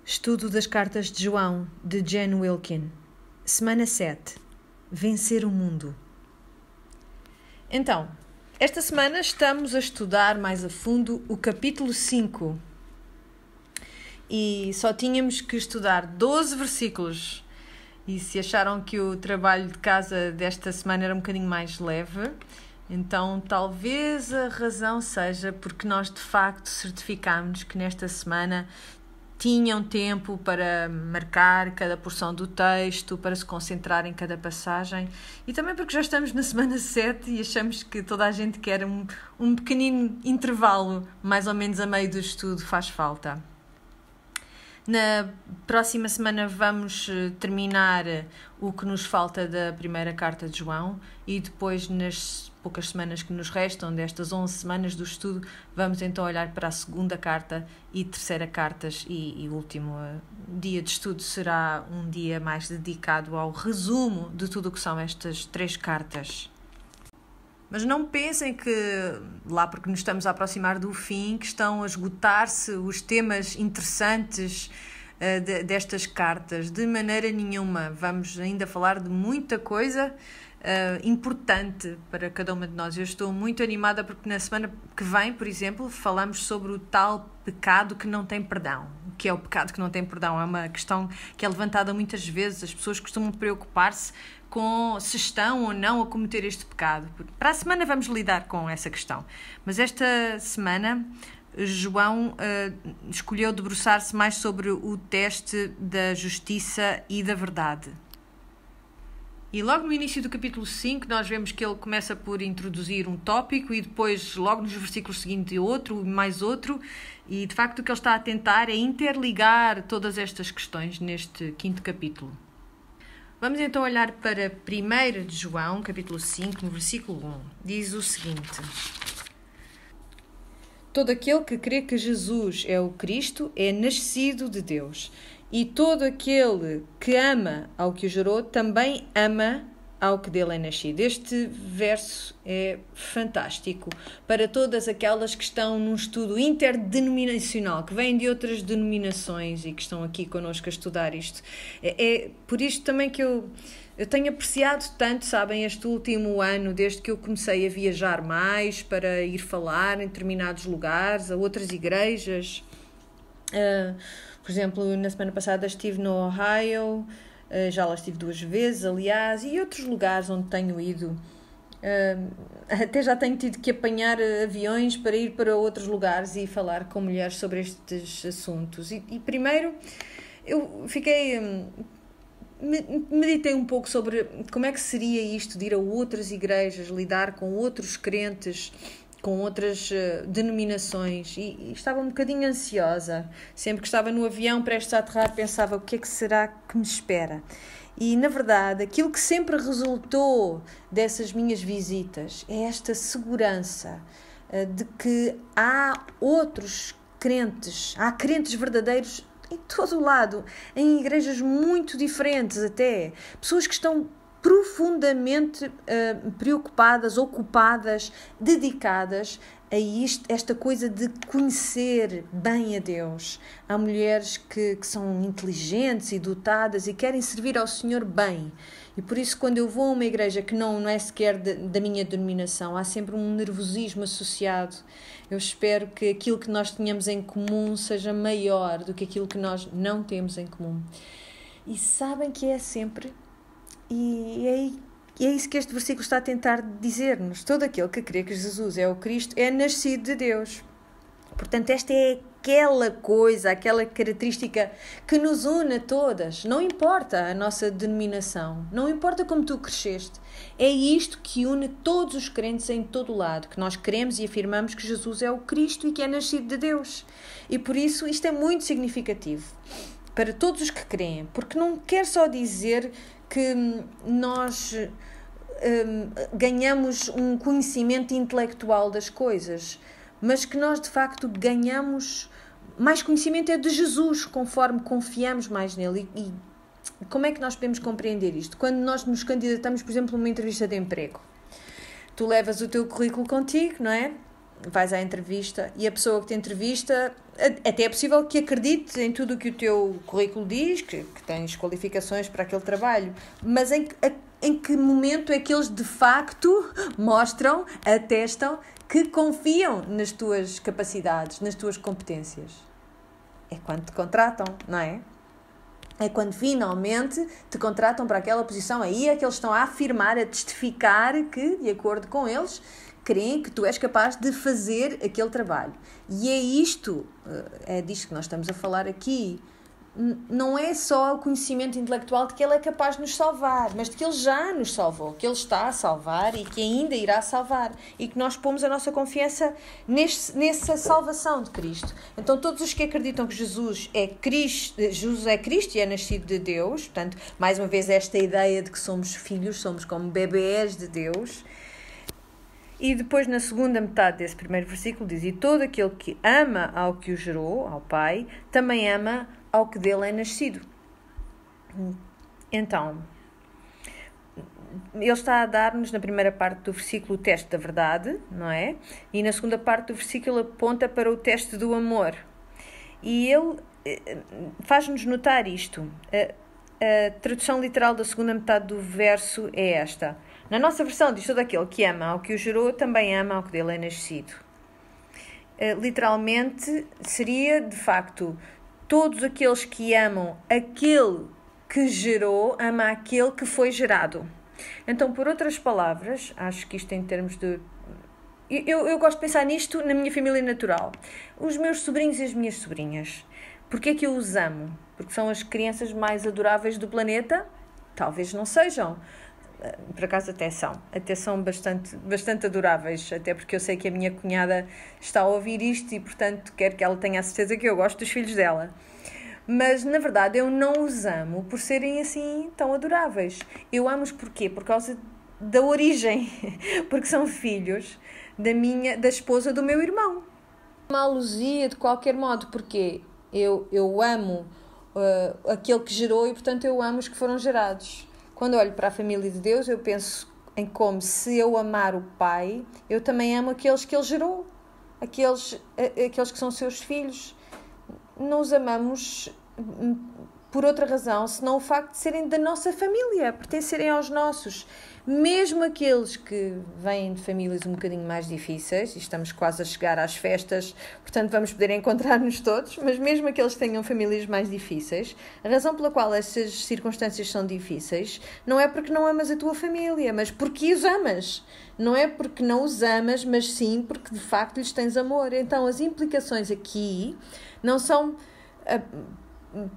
Estudo das Cartas de João, de Jen Wilkin. Semana 7. Vencer o mundo. Então, esta semana estamos a estudar mais a fundo o capítulo 5. E só tínhamos que estudar 12 versículos. E se acharam que o trabalho de casa desta semana era um bocadinho mais leve, então talvez a razão seja porque nós de facto certificámos que nesta semana tinham tempo para marcar cada porção do texto, para se concentrar em cada passagem, e também porque já estamos na semana 7 e achamos que toda a gente quer um pequenino intervalo, mais ou menos a meio do estudo faz falta. Na próxima semana vamos terminar o que nos falta da primeira carta de João e depois, nas poucas semanas que nos restam, destas 11 semanas do estudo, vamos então olhar para a segunda carta e terceira cartas e o último dia de estudo será um dia mais dedicado ao resumo de tudo o que são estas 3 cartas. Mas não pensem que, lá porque nos estamos a aproximar do fim, que estão a esgotar-se os temas interessantes destas cartas. De maneira nenhuma. Vamos ainda falar de muita coisa importante para cada uma de nós. Eu estou muito animada porque na semana que vem, por exemplo, falamos sobre o tal pecado que não tem perdão. O que é o pecado que não tem perdão? É uma questão que é levantada muitas vezes. As pessoas costumam preocupar-se com se estão ou não a cometer este pecado. Para a semana vamos lidar com essa questão. Mas esta semana João escolheu debruçar-se mais sobre o teste da justiça e da verdade. E logo no início do capítulo 5 nós vemos que ele começa por introduzir um tópico e depois logo nos versículos seguintes outro, mais outro, e de facto o que ele está a tentar é interligar todas estas questões neste 5º capítulo. Vamos então olhar para 1 de João, capítulo 5, no versículo 1. Diz o seguinte: todo aquele que crê que Jesus é o Cristo é nascido de Deus. E todo aquele que ama ao que o gerou também ama ao que dele é nascido. Este verso é fantástico para todas aquelas que estão num estudo interdenominacional, que vêm de outras denominações e que estão aqui connosco a estudar isto. É por isto também que eu tenho apreciado tanto, sabem, este último ano, desde que eu comecei a viajar mais para ir falar em determinados lugares, a outras igrejas. Por exemplo, na semana passada estive no Ohio, já lá estive 2 vezes, aliás, e outros lugares onde tenho ido. Até já tenho tido que apanhar aviões para ir para outros lugares e falar com mulheres sobre estes assuntos. E primeiro eu meditei um pouco sobre como é que seria isto de ir a outras igrejas, lidar com outros crentes, com outras denominações, e estava um bocadinho ansiosa. Sempre que estava no avião prestes a aterrar pensava: o que é que será que me espera? E na verdade aquilo que sempre resultou dessas minhas visitas é esta segurança de que há outros crentes, há crentes verdadeiros em todo o lado, em igrejas muito diferentes até, pessoas que estão profundamente preocupadas, ocupadas, dedicadas a esta coisa de conhecer bem a Deus. Há mulheres que são inteligentes e dotadas e querem servir ao Senhor bem. E por isso, quando eu vou a uma igreja que não é sequer da minha denominação, há sempre um nervosismo associado. Eu espero que aquilo que nós tenhamos em comum seja maior do que aquilo que nós não temos em comum. E sabem que é sempre... E é isso que este versículo está a tentar dizer-nos. Todo aquele que crê que Jesus é o Cristo é nascido de Deus. Portanto, esta é aquela coisa, aquela característica que nos une a todas. Não importa a nossa denominação, não importa como tu cresceste. É isto que une todos os crentes em todo o lado, que nós cremos e afirmamos que Jesus é o Cristo e que é nascido de Deus. E por isso isto é muito significativo para todos os que creem, porque não quer só dizer que nós ganhamos um conhecimento intelectual das coisas, mas que nós de facto ganhamos mais conhecimento de Jesus, conforme confiamos mais nele. E como é que nós podemos compreender isto? Quando nós nos candidatamos, por exemplo, a uma entrevista de emprego, tu levas o teu currículo contigo, não é? vais à entrevista e a pessoa que te entrevista, até é possível que acredite em tudo o que o teu currículo diz, que tens qualificações para aquele trabalho, mas em que momento é que eles de facto mostram, atestam que confiam nas tuas capacidades, nas tuas competências? É quando te contratam, não é? É quando finalmente te contratam para aquela posição. Aí é que eles estão a afirmar, a testificar que, de acordo com eles, creem que tu és capaz de fazer aquele trabalho. E é isto, é disto que nós estamos a falar aqui. Não é só o conhecimento intelectual de que ele é capaz de nos salvar, mas de que ele já nos salvou, que ele está a salvar e que ainda irá salvar, e que nós pomos a nossa confiança nessa salvação de Cristo. Então todos os que acreditam que Jesus é Cristo e é nascido de Deus, portanto, mais uma vez esta ideia de que somos filhos, somos como bebés de Deus. E depois, na segunda metade desse primeiro versículo, diz: e todo aquele que ama ao que o gerou, ao Pai, também ama ao que dele é nascido. Então, ele está a dar-nos, na primeira parte do versículo, o teste da verdade, não é? E na segunda parte do versículo aponta para o teste do amor. E ele faz-nos notar isto. A tradução literal da segunda metade do verso é esta. Na nossa versão diz: todo aquele que ama ao que o gerou, também ama ao que dele é nascido. Literalmente, seria, de facto, todos aqueles que amam aquele que gerou, ama aquele que foi gerado. Então, por outras palavras, acho que isto em termos de... Eu gosto de pensar nisto na minha família natural. Os meus sobrinhos e as minhas sobrinhas. Porquê é que eu os amo? Porque são as crianças mais adoráveis do planeta? Talvez não sejam. Por acaso até são bastante adoráveis, até porque eu sei que a minha cunhada está a ouvir isto e, portanto, quero que ela tenha a certeza que eu gosto dos filhos dela. Mas, na verdade, eu não os amo por serem assim tão adoráveis. Eu amo-os porquê? Por causa da origem, porque são filhos da esposa do meu irmão. Uma alusia de qualquer modo, porque eu amo aquele que gerou e, portanto, eu amo os que foram gerados. Quando olho para a família de Deus, eu penso em como, se eu amar o Pai, eu também amo aqueles que Ele gerou, aqueles que são seus filhos. Não os amamos por outra razão, senão o facto de serem da nossa família, pertencerem aos nossos. Mesmo aqueles que vêm de famílias um bocadinho mais difíceis, e estamos quase a chegar às festas, portanto vamos poder encontrar-nos todos, mas mesmo aqueles que tenham famílias mais difíceis, a razão pela qual essas circunstâncias são difíceis não é porque não amas a tua família, mas porque os amas. Não é porque não os amas, mas sim porque de facto lhes tens amor. Então as implicações aqui não são...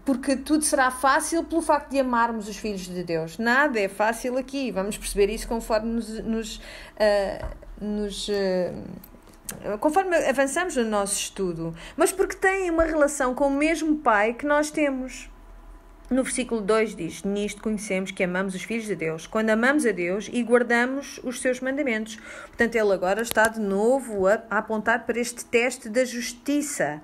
porque tudo será fácil pelo facto de amarmos os filhos de Deus. Nada é fácil aqui. Vamos perceber isso conforme conforme avançamos no nosso estudo. Mas porque têm uma relação com o mesmo Pai que nós temos. No versículo 2 diz: nisto conhecemos que amamos os filhos de Deus, quando amamos a Deus e guardamos os seus mandamentos. Portanto, ele agora está de novo a apontar para este teste da justiça.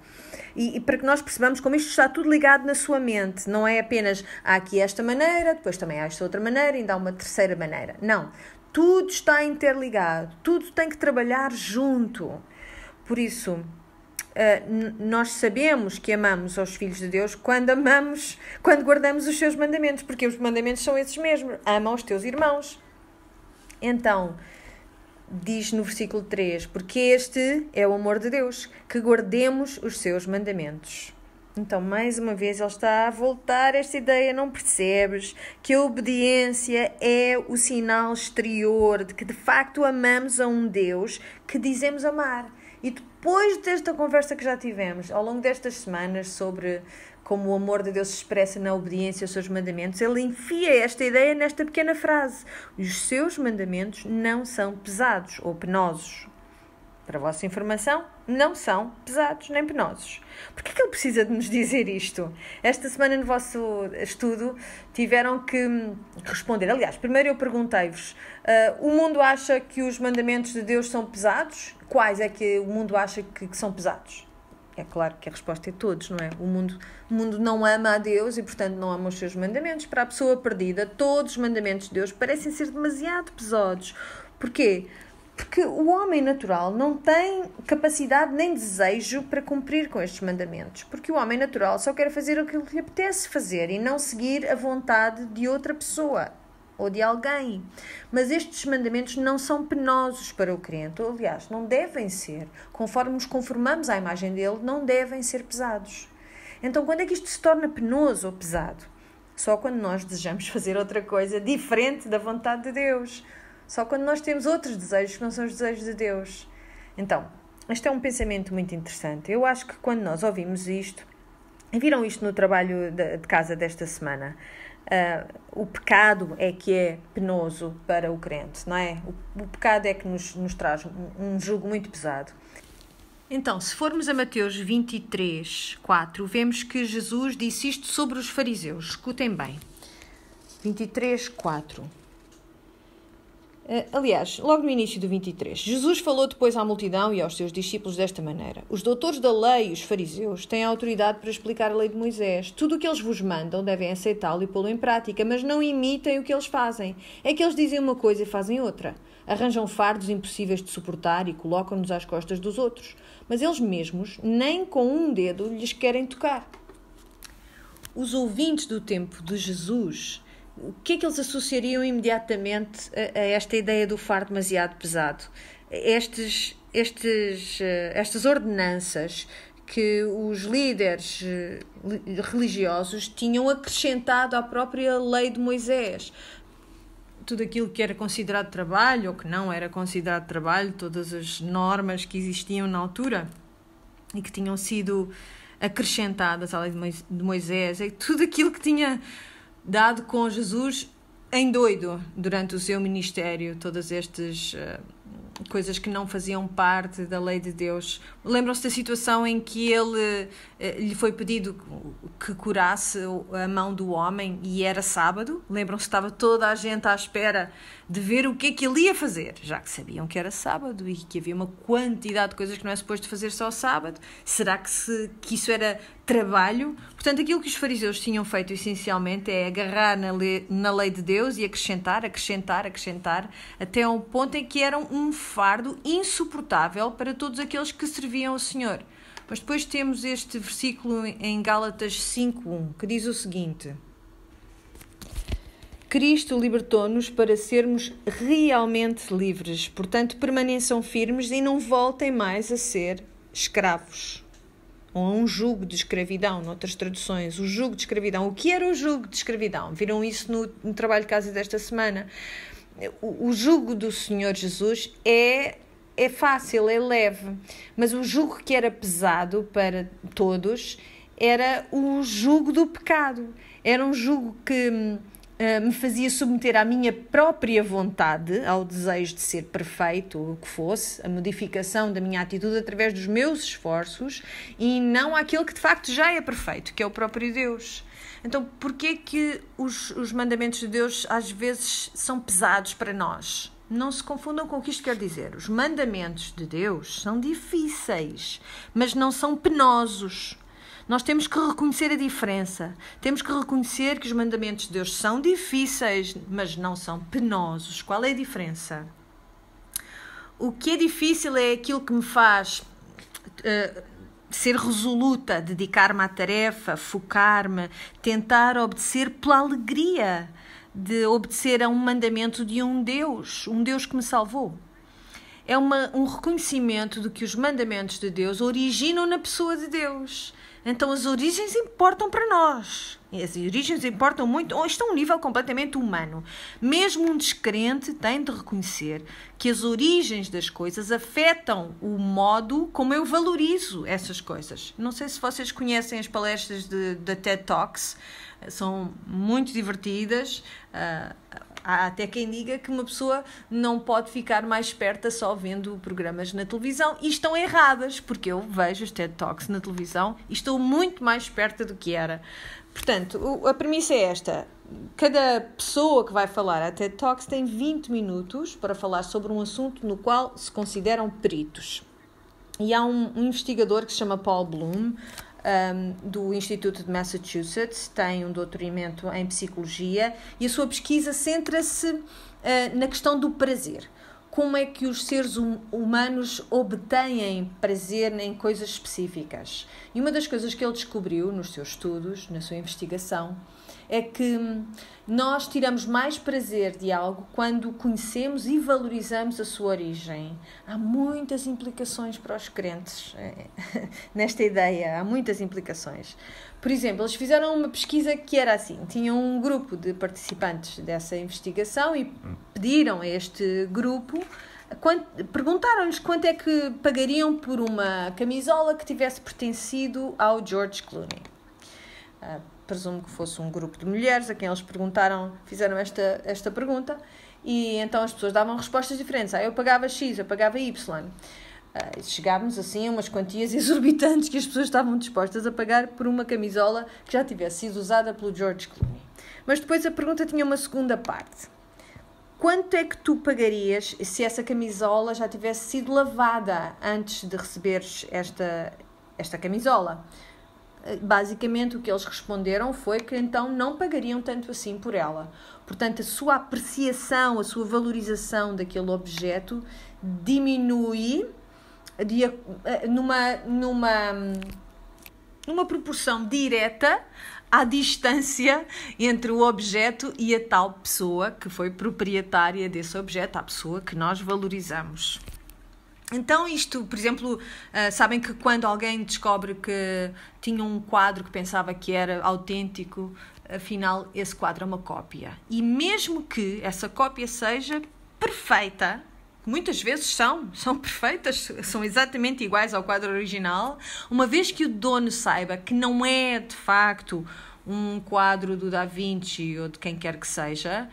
E para que nós percebamos como isto está tudo ligado na sua mente. Não é apenas, há aqui esta maneira, depois também há esta outra maneira, ainda há uma terceira maneira. Não. Tudo está interligado. Tudo tem que trabalhar junto. Por isso... nós sabemos que amamos aos filhos de Deus quando guardamos os seus mandamentos, porque os mandamentos são esses mesmos: ama os teus irmãos. Então, diz no versículo 3, porque este é o amor de Deus, que guardemos os seus mandamentos. Então, mais uma vez, ele está a voltar a esta ideia: não percebes que a obediência é o sinal exterior de que de facto amamos a um Deus que dizemos amar. E depois desta conversa que já tivemos ao longo destas semanas sobre como o amor de Deus se expressa na obediência aos seus mandamentos, ele enfia esta ideia nesta pequena frase: os seus mandamentos não são pesados ou penosos. Para a vossa informação, não são pesados nem penosos. Porquê é que ele precisa de nos dizer isto? Esta semana no vosso estudo tiveram que responder. Aliás, primeiro eu perguntei-vos, o mundo acha que os mandamentos de Deus são pesados? Quais é que o mundo acha que são pesados? É claro que a resposta é todos, não é? O mundo não ama a Deus e, portanto, não ama os seus mandamentos. Para a pessoa perdida, todos os mandamentos de Deus parecem ser demasiado pesados. Porquê? Porque o homem natural não tem capacidade nem desejo para cumprir com estes mandamentos. Porque o homem natural só quer fazer aquilo que lhe apetece fazer e não seguir a vontade de outra pessoa ou de alguém. Mas estes mandamentos não são penosos para o crente. Ou, aliás, não devem ser. Conforme nos conformamos à imagem dele, não devem ser pesados. Então, quando é que isto se torna penoso ou pesado? Só quando nós desejamos fazer outra coisa diferente da vontade de Deus. Só quando nós temos outros desejos que não são os desejos de Deus. Então, este é um pensamento muito interessante. Eu acho que quando nós ouvimos isto, e viram isto no trabalho de casa desta semana, o pecado é que é penoso para o crente, não é? O pecado é que nos traz um jugo muito pesado. Então, se formos a Mateus 23, 4, vemos que Jesus disse isto sobre os fariseus. Escutem bem. 23, 4. Aliás, logo no início do 23, Jesus falou depois à multidão e aos seus discípulos desta maneira: os doutores da lei e os fariseus têm autoridade para explicar a lei de Moisés. Tudo o que eles vos mandam devem aceitá-lo e pô-lo em prática, mas não imitem o que eles fazem. É que eles dizem uma coisa e fazem outra. Arranjam fardos impossíveis de suportar e colocam-nos às costas dos outros. Mas eles mesmos nem com um dedo lhes querem tocar. Os ouvintes do tempo de Jesus, o que é que eles associariam imediatamente a esta ideia do fardo demasiado pesado? Estas ordenanças que os líderes religiosos tinham acrescentado à própria lei de Moisés. Tudo aquilo que era considerado trabalho ou que não era considerado trabalho, todas as normas que existiam na altura e que tinham sido acrescentadas à lei de Moisés, e tudo aquilo que tinha dado com Jesus em doido durante o seu ministério, todas estas coisas que não faziam parte da lei de Deus. Lembram-se da situação em que lhe foi pedido que curasse a mão do homem e era sábado? Lembram-se que estava toda a gente à espera de ver o que é que ele ia fazer, já que sabiam que era sábado e que havia uma quantidade de coisas que não é suposto fazer só sábado. Será que isso era trabalho? Portanto, aquilo que os fariseus tinham feito essencialmente é agarrar na lei de Deus e acrescentar, até ao ponto em que eram um fardo insuportável para todos aqueles que serviam ao Senhor. Mas depois temos este versículo em Gálatas 5:1, que diz o seguinte: Cristo libertou-nos para sermos realmente livres, portanto permaneçam firmes e não voltem mais a ser escravos. Ou a um jugo de escravidão, noutras traduções, o jugo de escravidão. O que era o jugo de escravidão? Viram isso no trabalho de casa desta semana. O jugo do Senhor Jesus é fácil, é leve, mas o jugo que era pesado para todos era o jugo do pecado. Era um jugo que me fazia submeter à minha própria vontade, ao desejo de ser perfeito, o que fosse, a modificação da minha atitude através dos meus esforços e não àquele que de facto já é perfeito, que é o próprio Deus. Então, porquê que os mandamentos de Deus às vezes são pesados para nós? Não se confundam com o que isto quer dizer. Os mandamentos de Deus são difíceis, mas não são penosos. Nós temos que reconhecer a diferença. Temos que reconhecer que os mandamentos de Deus são difíceis, mas não são penosos. Qual é a diferença? O que é difícil é aquilo que me faz ser resoluta, dedicar-me à tarefa, focar-me, tentar obedecer pela alegria de obedecer a um mandamento de um Deus que me salvou. É um reconhecimento de que os mandamentos de Deus originam na pessoa de Deus. Então as origens importam para nós. As origens importam muito, ou estão a um nível completamente humano. Mesmo um descrente tem de reconhecer que as origens das coisas afetam o modo como eu valorizo essas coisas. Não sei se vocês conhecem as palestras da TED Talks, são muito divertidas. Há até quem diga que uma pessoa não pode ficar mais esperta só vendo programas na televisão, e estão erradas, porque eu vejo os TED Talks na televisão e estou muito mais esperta do que era. Portanto, a premissa é esta: cada pessoa que vai falar a TED Talks tem 20 minutos para falar sobre um assunto no qual se consideram peritos. E há um investigador que se chama Paul Bloom, do Instituto de Massachusetts, tem um doutoramento em Psicologia, e a sua pesquisa centra-se na questão do prazer. como é que os seres humanos obtêm prazer em coisas específicas. E uma das coisas que ele descobriu nos seus estudos, na sua investigação, é que nós tiramos mais prazer de algo quando conhecemos e valorizamos a sua origem. Há muitas implicações para os crentes nesta ideia, há muitas implicações. Por exemplo, eles fizeram uma pesquisa que era assim, tinham um grupo de participantes dessa investigação e pediram a este grupo, perguntaram-lhes quanto é que pagariam por uma camisola que tivesse pertencido ao George Clooney. Presumo que fosse um grupo de mulheres a quem eles perguntaram, fizeram esta pergunta, e então as pessoas davam respostas diferentes. Eu pagava X, eu pagava Y. Chegávamos assim a umas quantias exorbitantes que as pessoas estavam dispostas a pagar por uma camisola que já tivesse sido usada pelo George Clooney. Mas depois a pergunta tinha uma segunda parte. Quanto é que tu pagarias se essa camisola já tivesse sido lavada antes de receberes esta camisola? Basicamente o que eles responderam foi que então não pagariam tanto assim por ela. Portanto, a sua apreciação, a sua valorização daquele objeto diminui numa proporção direta à distância entre o objeto e a tal pessoa que foi proprietária desse objeto, a pessoa que nós valorizamos. Então isto, por exemplo, sabem que quando alguém descobre que tinha um quadro que pensava que era autêntico, afinal esse quadro é uma cópia. E mesmo que essa cópia seja perfeita, muitas vezes são perfeitas, são exatamente iguais ao quadro original, uma vez que o dono saiba que não é de facto um quadro do Da Vinci ou de quem quer que seja,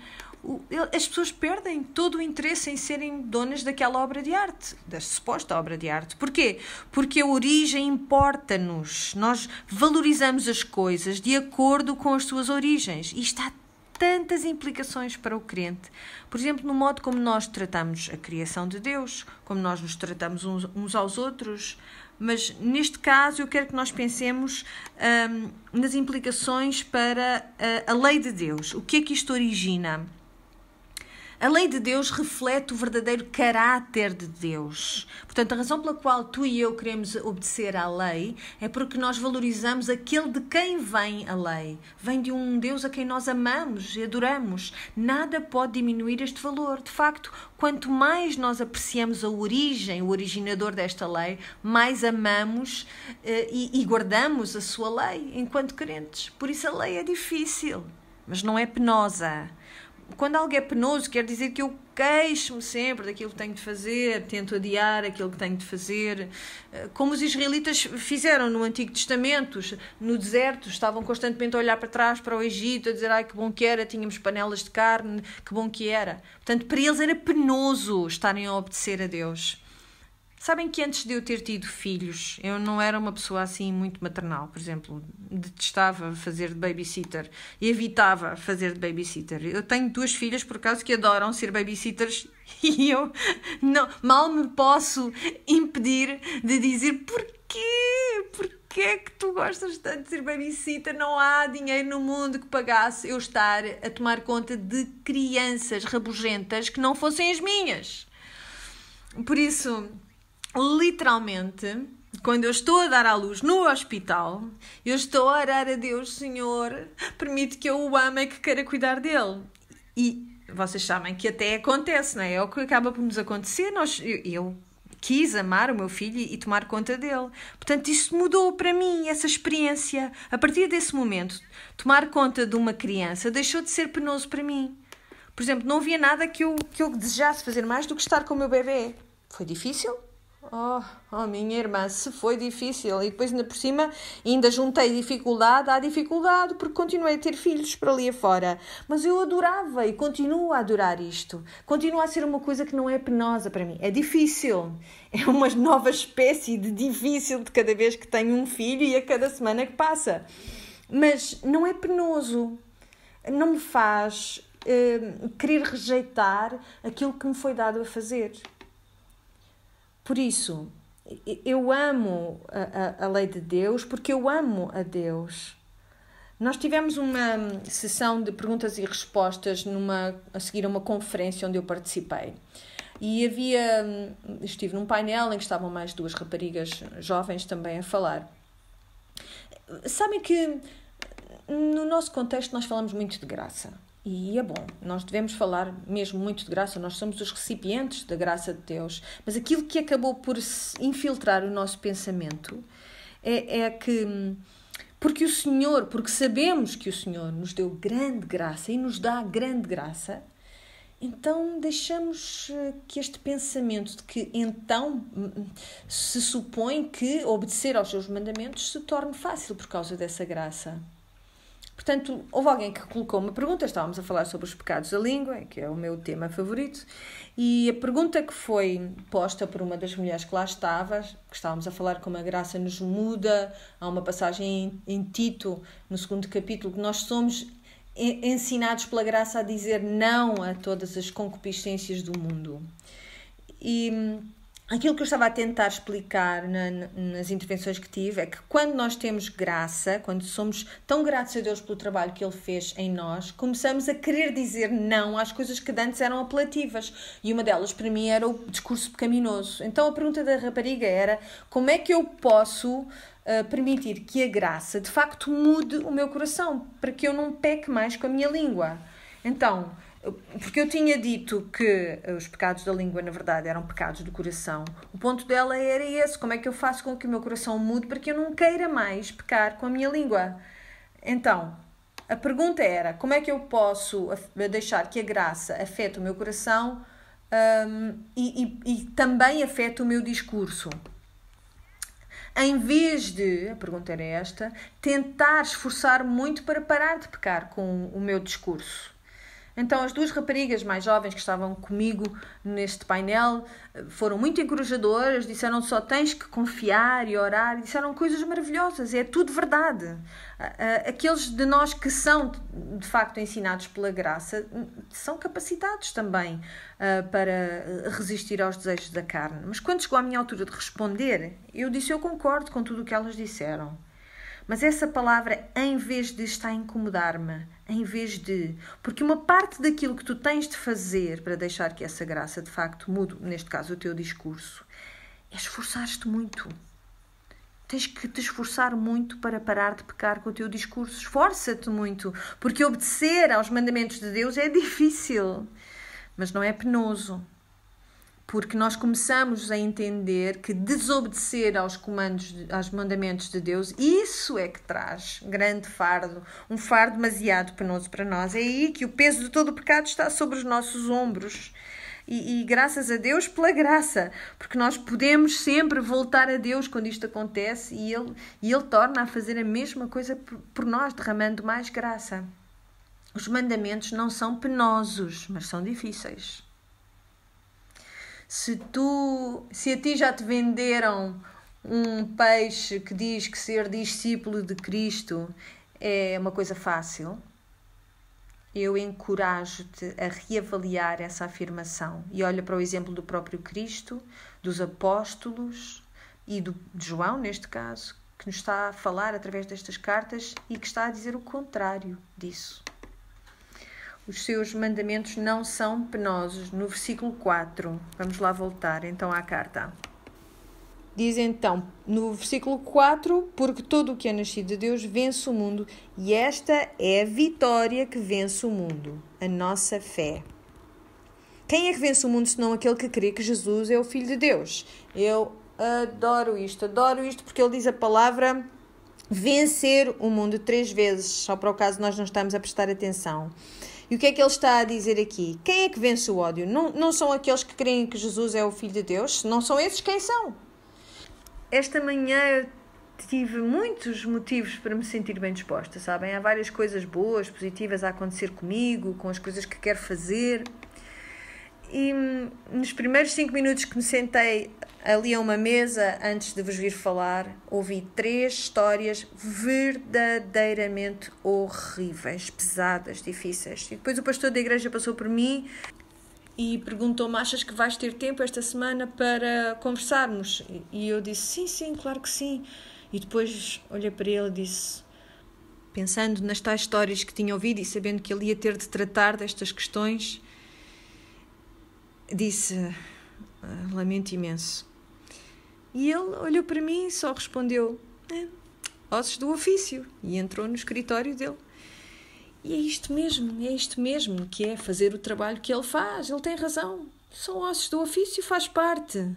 as pessoas perdem todo o interesse em serem donas daquela obra de arte, da suposta obra de arte. Porquê? Porque a origem importa-nos. Nós valorizamos as coisas de acordo com as suas origens. E isto há tantas implicações para o crente. Por exemplo, no modo como nós tratamos a criação de Deus, como nós nos tratamos uns aos outros. Mas, neste caso, eu quero que nós pensemos nas implicações para a lei de Deus. O que é que isto origina? A lei de Deus reflete o verdadeiro caráter de Deus. Portanto, a razão pela qual tu e eu queremos obedecer à lei é porque nós valorizamos aquele de quem vem a lei. Vem de um Deus a quem nós amamos e adoramos. Nada pode diminuir este valor. De facto, quanto mais nós apreciamos a origem, o originador desta lei, mais amamos e guardamos a sua lei enquanto crentes. Por isso a lei é difícil, mas não é penosa. Quando algo é penoso, quer dizer que eu queixo-me sempre daquilo que tenho de fazer, tento adiar aquilo que tenho de fazer, como os israelitas fizeram no Antigo Testamento, no deserto, estavam constantemente a olhar para trás, para o Egito, a dizer, ai que bom que era, tínhamos panelas de carne, que bom que era. Portanto, para eles era penoso estarem a obedecer a Deus. Sabem que antes de eu ter tido filhos, eu não era uma pessoa assim muito maternal, por exemplo, detestava fazer de babysitter e evitava fazer de babysitter. Eu tenho 2 filhas, por acaso, que adoram ser babysitters e eu mal me posso impedir de dizer porquê? Porquê é que tu gostas tanto de ser babysitter? Não há dinheiro no mundo que pagasse eu estar a tomar conta de crianças rabugentas que não fossem as minhas. Por isso, literalmente, quando eu estou a dar à luz no hospital, eu estou a orar a Deus, Senhor, permite que eu o ame e que queira cuidar dele. E vocês sabem que até acontece, não é? É o que acaba por nos acontecer. Eu quis amar o meu filho e tomar conta dele. Portanto, isso mudou para mim, essa experiência. A partir desse momento, tomar conta de uma criança deixou de ser penoso para mim. Por exemplo, não havia nada que eu desejasse fazer mais do que estar com o meu bebê. Foi difícil? Oh, minha irmã, se foi difícil. E depois, ainda por cima, ainda juntei dificuldade à dificuldade, porque continuei a ter filhos para ali afora. Mas eu adorava e continuo a adorar isto. Continua a ser uma coisa que não é penosa para mim. É difícil. É uma nova espécie de difícil de cada vez que tenho um filho e a cada semana que passa. Mas não é penoso. Não me faz querer rejeitar aquilo que me foi dado a fazer. Por isso, eu amo a lei de Deus porque eu amo a Deus. Nós tivemos uma sessão de perguntas e respostas a seguir a uma conferência onde eu participei. E estive num painel em que estavam mais 2 raparigas jovens também a falar. Sabem que no nosso contexto nós falamos muito de graça. E é bom, nós devemos falar mesmo muito de graça, nós somos os recipientes da graça de Deus. Mas aquilo que acabou por infiltrar o nosso pensamento é que, porque sabemos que o Senhor nos deu grande graça e nos dá grande graça, então deixamos que este pensamento de que então se supõe que obedecer aos seus mandamentos se torne fácil por causa dessa graça. Portanto, houve alguém que colocou uma pergunta, estávamos a falar sobre os pecados da língua, que é o meu tema favorito, e a pergunta que foi posta por uma das mulheres que lá estava, que estávamos a falar como a graça nos muda, há uma passagem em Tito, no 2º capítulo, que nós somos ensinados pela graça a dizer não a todas as concupiscências do mundo. E aquilo que eu estava a tentar explicar nas intervenções que tive é que quando nós temos graça, quando somos tão gratos a Deus pelo trabalho que Ele fez em nós, começamos a querer dizer não às coisas que antes eram apelativas. E uma delas, para mim, era o discurso pecaminoso. Então a pergunta da rapariga era: como é que eu posso permitir que a graça de facto mude o meu coração, para que eu não peque mais com a minha língua? Então, porque eu tinha dito que os pecados da língua, na verdade, eram pecados do coração. O ponto dela era esse: como é que eu faço com que o meu coração mude para que eu não queira mais pecar com a minha língua? Então, a pergunta era: como é que eu posso deixar que a graça afete o meu coração e também afete o meu discurso? Em vez de, a pergunta era esta, tentar esforçar muito para parar de pecar com o meu discurso. Então as 2 raparigas mais jovens que estavam comigo neste painel foram muito encorajadoras, disseram: só tens que confiar e orar, e disseram coisas maravilhosas, é tudo verdade. Aqueles de nós que são de facto ensinados pela graça são capacitados também para resistir aos desejos da carne. Mas quando chegou à minha altura de responder, eu disse: eu concordo com tudo o que elas disseram. Mas essa palavra, em vez de, está a incomodar-me, em vez de... Porque uma parte daquilo que tu tens de fazer para deixar que essa graça de facto mude, neste caso o teu discurso, é esforçar-te muito. Tens que te esforçar muito para parar de pecar com o teu discurso. Esforça-te muito, porque obedecer aos mandamentos de Deus é difícil, mas não é penoso. Porque nós começamos a entender que desobedecer aos mandamentos de Deus, isso é que traz grande fardo, um fardo demasiado penoso para nós. É aí que o peso de todo o pecado está sobre os nossos ombros. E graças a Deus pela graça, porque nós podemos sempre voltar a Deus quando isto acontece e Ele torna a fazer a mesma coisa por nós, derramando mais graça. Os mandamentos não são penosos, mas são difíceis. Se a ti já te venderam um peixe que diz que ser discípulo de Cristo é uma coisa fácil, eu encorajo-te a reavaliar essa afirmação e olha para o exemplo do próprio Cristo, dos apóstolos e de João, neste caso, que nos está a falar através destas cartas e que está a dizer o contrário disso. Os seus mandamentos não são penosos. No versículo 4, vamos lá voltar então à carta. Diz então, no versículo 4, porque todo o que é nascido de Deus vence o mundo, e esta é a vitória que vence o mundo, a nossa fé. Quem é que vence o mundo senão aquele que crê que Jesus é o Filho de Deus? Eu adoro isto porque ele diz a palavra vencer o mundo 3 vezes, só para o caso nós não estamos a prestar atenção. E o que é que ele está a dizer aqui? Quem é que vence o ódio? Não são aqueles que creem que Jesus é o Filho de Deus? Se não são esses, quem são? Esta manhã tive muitos motivos para me sentir bem disposta, sabem? Há várias coisas boas, positivas a acontecer comigo, com as coisas que quero fazer. E nos primeiros 5 minutos que me sentei ali a uma mesa, antes de vos vir falar, ouvi 3 histórias verdadeiramente horríveis, pesadas, difíceis. E depois o pastor da igreja passou por mim e perguntou-me: achas que vais ter tempo esta semana para conversarmos? E eu disse: sim, claro que sim. E depois olhei para ele e disse, pensando nas tais histórias que tinha ouvido e sabendo que ele ia ter de tratar destas questões, disse: lamento imenso. E ele olhou para mim e só respondeu: ossos do ofício. E entrou no escritório dele. E é isto mesmo que é fazer o trabalho que ele faz. Ele tem razão. São ossos do ofício, faz parte.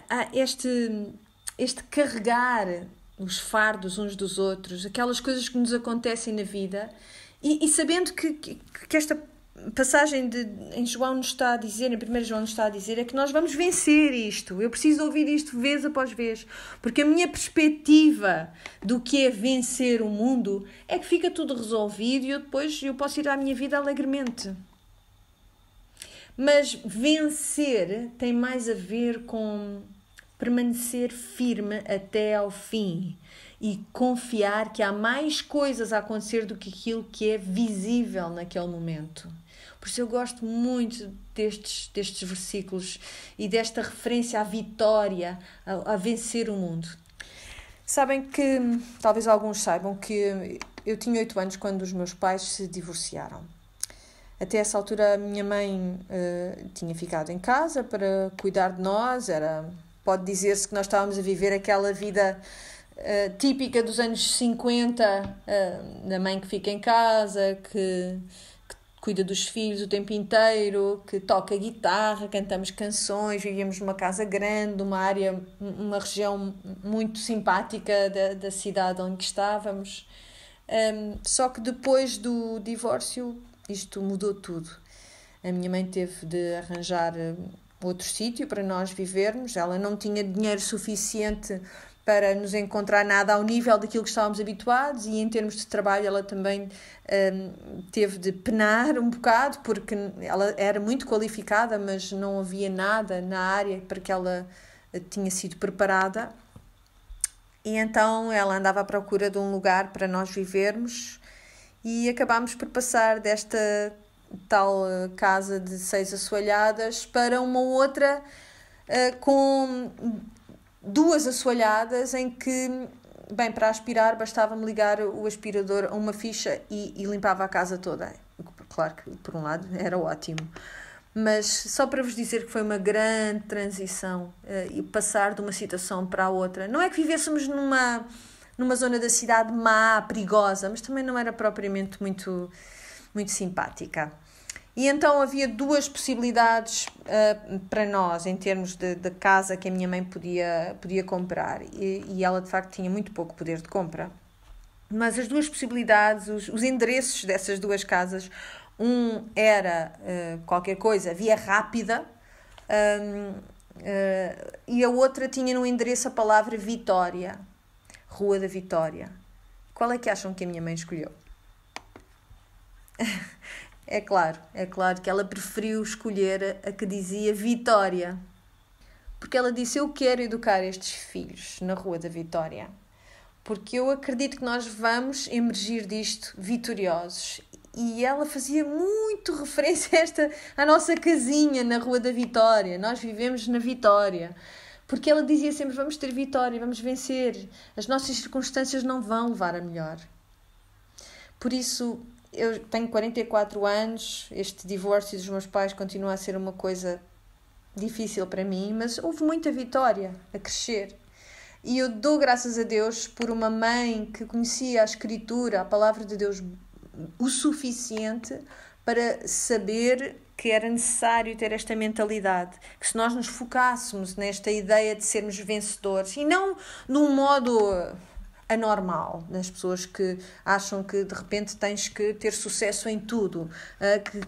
Há este carregar os fardos uns dos outros, aquelas coisas que nos acontecem na vida, e sabendo que esta passagem em João nos está a dizer, em 1 João nos está a dizer, é que nós vamos vencer isto. Eu preciso ouvir isto vez após vez, porque a minha perspectiva do que é vencer o mundo é que fica tudo resolvido e depois eu posso ir à minha vida alegremente. Mas vencer tem mais a ver com permanecer firme até ao fim e confiar que há mais coisas a acontecer do que aquilo que é visível naquele momento. Por isso eu gosto muito destes versículos e desta referência à vitória, a vencer o mundo. Sabem que, talvez alguns saibam, que eu tinha 8 anos quando os meus pais se divorciaram. Até essa altura a minha mãe tinha ficado em casa para cuidar de nós. Pode dizer-se que nós estávamos a viver aquela vida típica dos anos 50, da mãe que fica em casa, que cuida dos filhos o tempo inteiro, que toca guitarra, cantamos canções, vivíamos numa casa grande, uma região muito simpática da cidade onde estávamos. Só que depois do divórcio isto mudou tudo. A minha mãe teve de arranjar outro sítio para nós vivermos. Ela não tinha dinheiro suficiente para nos encontrar nada ao nível daquilo que estávamos habituados, e em termos de trabalho ela também teve de penar um bocado, porque ela era muito qualificada, mas não havia nada na área para que ela tinha sido preparada. E então ela andava à procura de um lugar para nós vivermos, e acabámos por passar desta tal casa de 6 assoalhadas para uma outra com 2 assoalhadas, em que, bem, para aspirar bastava-me ligar o aspirador a uma ficha e limpava a casa toda. Claro que, por um lado, era ótimo. Mas só para vos dizer que foi uma grande transição e passar de uma situação para a outra. Não é que vivêssemos numa zona da cidade má, perigosa, mas também não era propriamente muito simpática. E então havia 2 possibilidades para nós, em termos de casa que a minha mãe podia comprar. E ela, de facto, tinha muito pouco poder de compra. Mas as 2 possibilidades, os endereços dessas 2 casas, um era qualquer coisa, via rápida, e a outra tinha no endereço a palavra Vitória, Rua da Vitória. Qual é que acham que a minha mãe escolheu? É claro que ela preferiu escolher a que dizia Vitória, porque ela disse: eu quero educar estes filhos na Rua da Vitória, porque eu acredito que nós vamos emergir disto vitoriosos. E ela fazia muito referência à nossa casinha na Rua da Vitória. Nós vivemos na Vitória, porque ela dizia sempre: vamos ter vitória, vamos vencer, as nossas circunstâncias não vão levar a melhor. Por isso, eu tenho 44 anos, este divórcio dos meus pais continua a ser uma coisa difícil para mim, mas houve muita vitória a crescer. E eu dou graças a Deus por uma mãe que conhecia a Escritura, a Palavra de Deus, o suficiente para saber que era necessário ter esta mentalidade, que se nós nos focássemos nesta ideia de sermos vencedores, e não num modo anormal, das pessoas que acham que de repente tens que ter sucesso em tudo,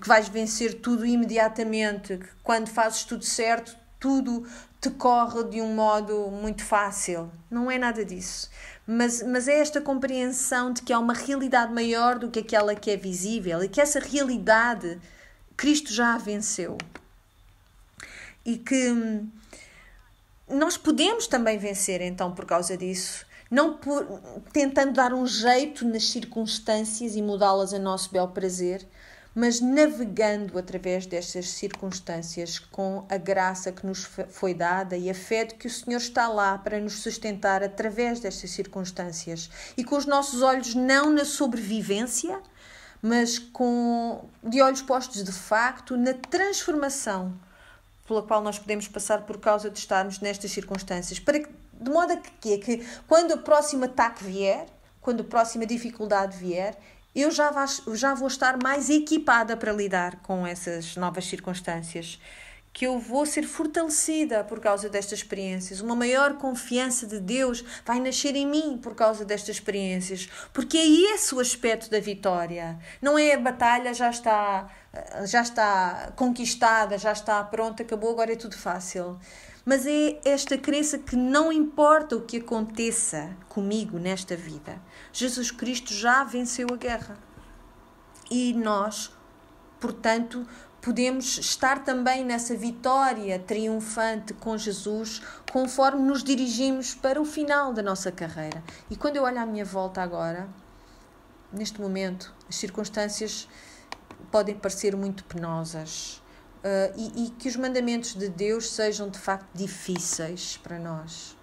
que vais vencer tudo imediatamente, que quando fazes tudo certo, tudo te corre de um modo muito fácil. Não é nada disso. Mas é esta compreensão de que há uma realidade maior do que aquela que é visível, e que essa realidade Cristo já a venceu. E que nós podemos também vencer, então, por causa disso, não tentando dar um jeito nas circunstâncias e mudá-las a nosso bel prazer, mas navegando através destas circunstâncias com a graça que nos foi dada e a fé de que o Senhor está lá para nos sustentar através destas circunstâncias, e com os nossos olhos não na sobrevivência, mas de olhos postos de facto na transformação pela qual nós podemos passar por causa de estarmos nestas circunstâncias, de modo a que quando o próximo ataque vier, quando a próxima dificuldade vier, eu já vou estar mais equipada para lidar com essas novas circunstâncias, que eu vou ser fortalecida por causa destas experiências. Uma maior confiança de Deus vai nascer em mim por causa destas experiências, porque é esse o aspecto da vitória. Não é a batalha já está conquistada, já está pronta, acabou, agora é tudo fácil. Mas é esta crença que não importa o que aconteça comigo nesta vida, Jesus Cristo já venceu a guerra. E nós, portanto, podemos estar também nessa vitória triunfante com Jesus, conforme nos dirigimos para o final da nossa carreira. E quando eu olho à minha volta agora, neste momento, as circunstâncias podem parecer muito penosas, e que os mandamentos de Deus sejam de facto difíceis para nós.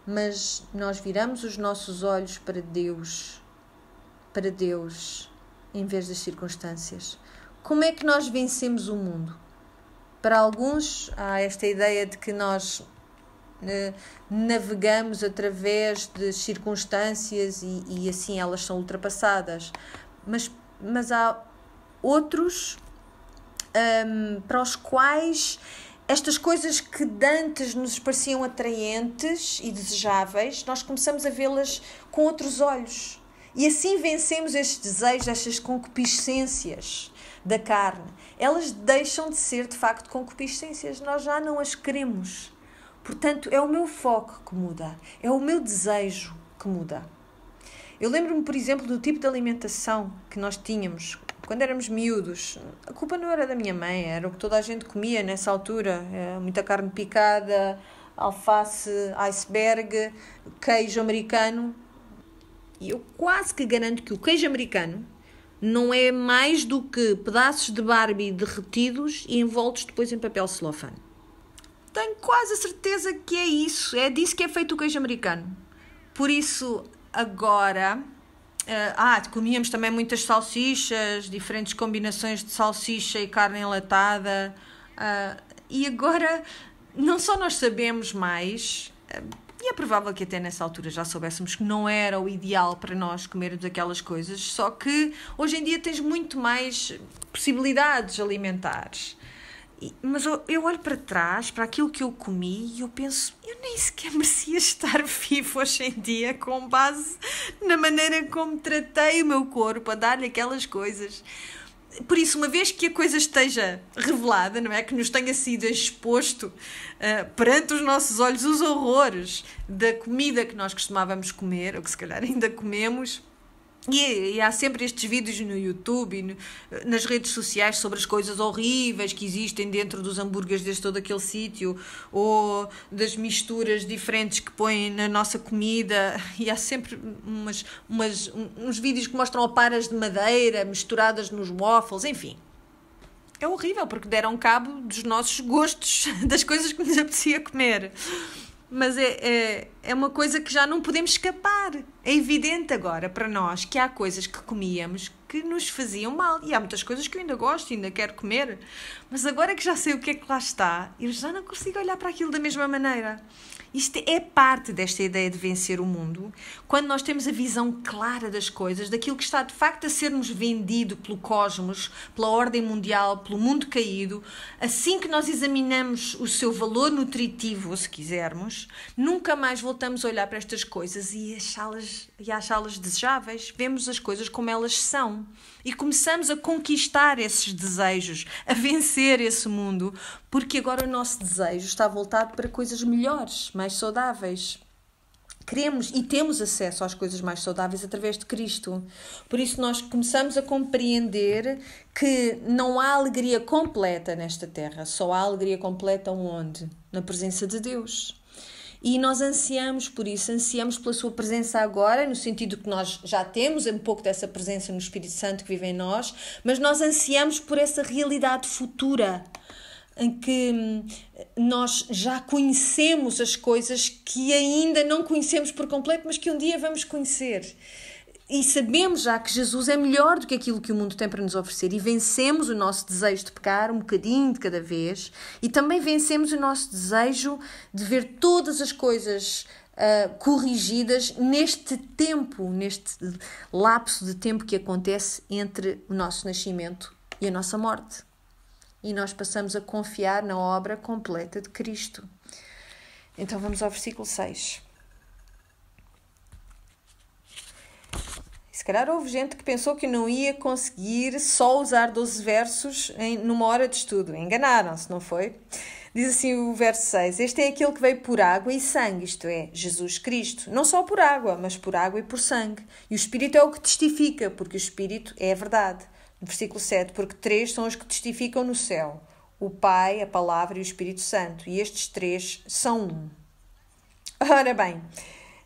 Mas nós viramos os nossos olhos para Deus, em vez das circunstâncias. Como é que nós vencemos o mundo? Para alguns, há esta ideia de que nós navegamos através de circunstâncias e assim elas são ultrapassadas. Mas há outros para os quais estas coisas que de antes nos pareciam atraentes e desejáveis, nós começamos a vê-las com outros olhos. E assim vencemos estes desejos, estas concupiscências da carne. Elas deixam de ser, de facto, concupiscências. Nós já não as queremos. Portanto, é o meu foco que muda. É o meu desejo que muda. Eu lembro-me, por exemplo, do tipo de alimentação que nós tínhamos quando éramos miúdos. A culpa não era da minha mãe, era o que toda a gente comia nessa altura. Muita carne picada, alface, iceberg, queijo americano. E eu quase que garanto que o queijo americano não é mais do que pedaços de Barbie derretidos e envoltos depois em papel celofane. Tenho quase a certeza que é isso. É disso que é feito o queijo americano. Por isso, agora... comíamos também muitas salsichas, diferentes combinações de salsicha e carne enlatada. E agora, não só nós sabemos mais... E é provável que até nessa altura já soubéssemos que não era o ideal para nós comermos aquelas coisas, só que hoje em dia tens muito mais possibilidades alimentares. Mas eu olho para trás, para aquilo que eu comi, e eu penso, eu nem sequer merecia estar vivo hoje em dia, com base na maneira como tratei o meu corpo, a dar-lhe aquelas coisas. Por isso, uma vez que a coisa esteja revelada, não é? Que nos tenha sido exposto perante os nossos olhos os horrores da comida que nós costumávamos comer, ou que se calhar ainda comemos, e há sempre estes vídeos no YouTube e nas redes sociais sobre as coisas horríveis que existem dentro dos hambúrgueres deste todo aquele sítio, ou das misturas diferentes que põem na nossa comida, e há sempre uns vídeos que mostram oparas de madeira misturadas nos waffles, enfim. É horrível porque deram cabo dos nossos gostos, das coisas que nos apetecia comer. Mas é uma coisa que já não podemos escapar. É evidente agora para nós que há coisas que comíamos que nos faziam mal. E há muitas coisas que eu ainda gosto e ainda quero comer. Mas agora que já sei o que é que lá está, eu já não consigo olhar para aquilo da mesma maneira. Isto é parte desta ideia de vencer o mundo, quando nós temos a visão clara das coisas, daquilo que está de facto a ser-nos vendido pelo cosmos, pela ordem mundial, pelo mundo caído. Assim que nós examinamos o seu valor nutritivo, se quisermos, nunca mais voltamos a olhar para estas coisas e achá-las desejáveis. Vemos as coisas como elas são e começamos a conquistar esses desejos, a vencer esse mundo, porque agora o nosso desejo está voltado para coisas melhores, mais saudáveis. Queremos e temos acesso às coisas mais saudáveis através de Cristo. Por isso nós começamos a compreender que não há alegria completa nesta terra. Só há alegria completa onde? Na presença de Deus. E nós ansiamos por isso, ansiamos pela sua presença agora, no sentido que nós já temos um pouco dessa presença no Espírito Santo que vive em nós, mas nós ansiamos por essa realidade futura, em que nós já conhecemos as coisas que ainda não conhecemos por completo, mas que um dia vamos conhecer. E sabemos já que Jesus é melhor do que aquilo que o mundo tem para nos oferecer e vencemos o nosso desejo de pecar um bocadinho de cada vez e também vencemos o nosso desejo de ver todas as coisas corrigidas neste tempo, neste lapso de tempo que acontece entre o nosso nascimento e a nossa morte. E nós passamos a confiar na obra completa de Cristo. Então vamos ao versículo 6. Se calhar houve gente que pensou que não ia conseguir só usar 12 versos numa hora de estudo. Enganaram-se, não foi? Diz assim o verso 6. Este é aquele que veio por água e sangue, isto é, Jesus Cristo. Não só por água, mas por água e por sangue. E o Espírito é o que testifica, porque o Espírito é a verdade. No versículo 7. Porque 3 são os que testificam no céu. O Pai, a Palavra e o Espírito Santo. E estes 3 são um. Ora bem...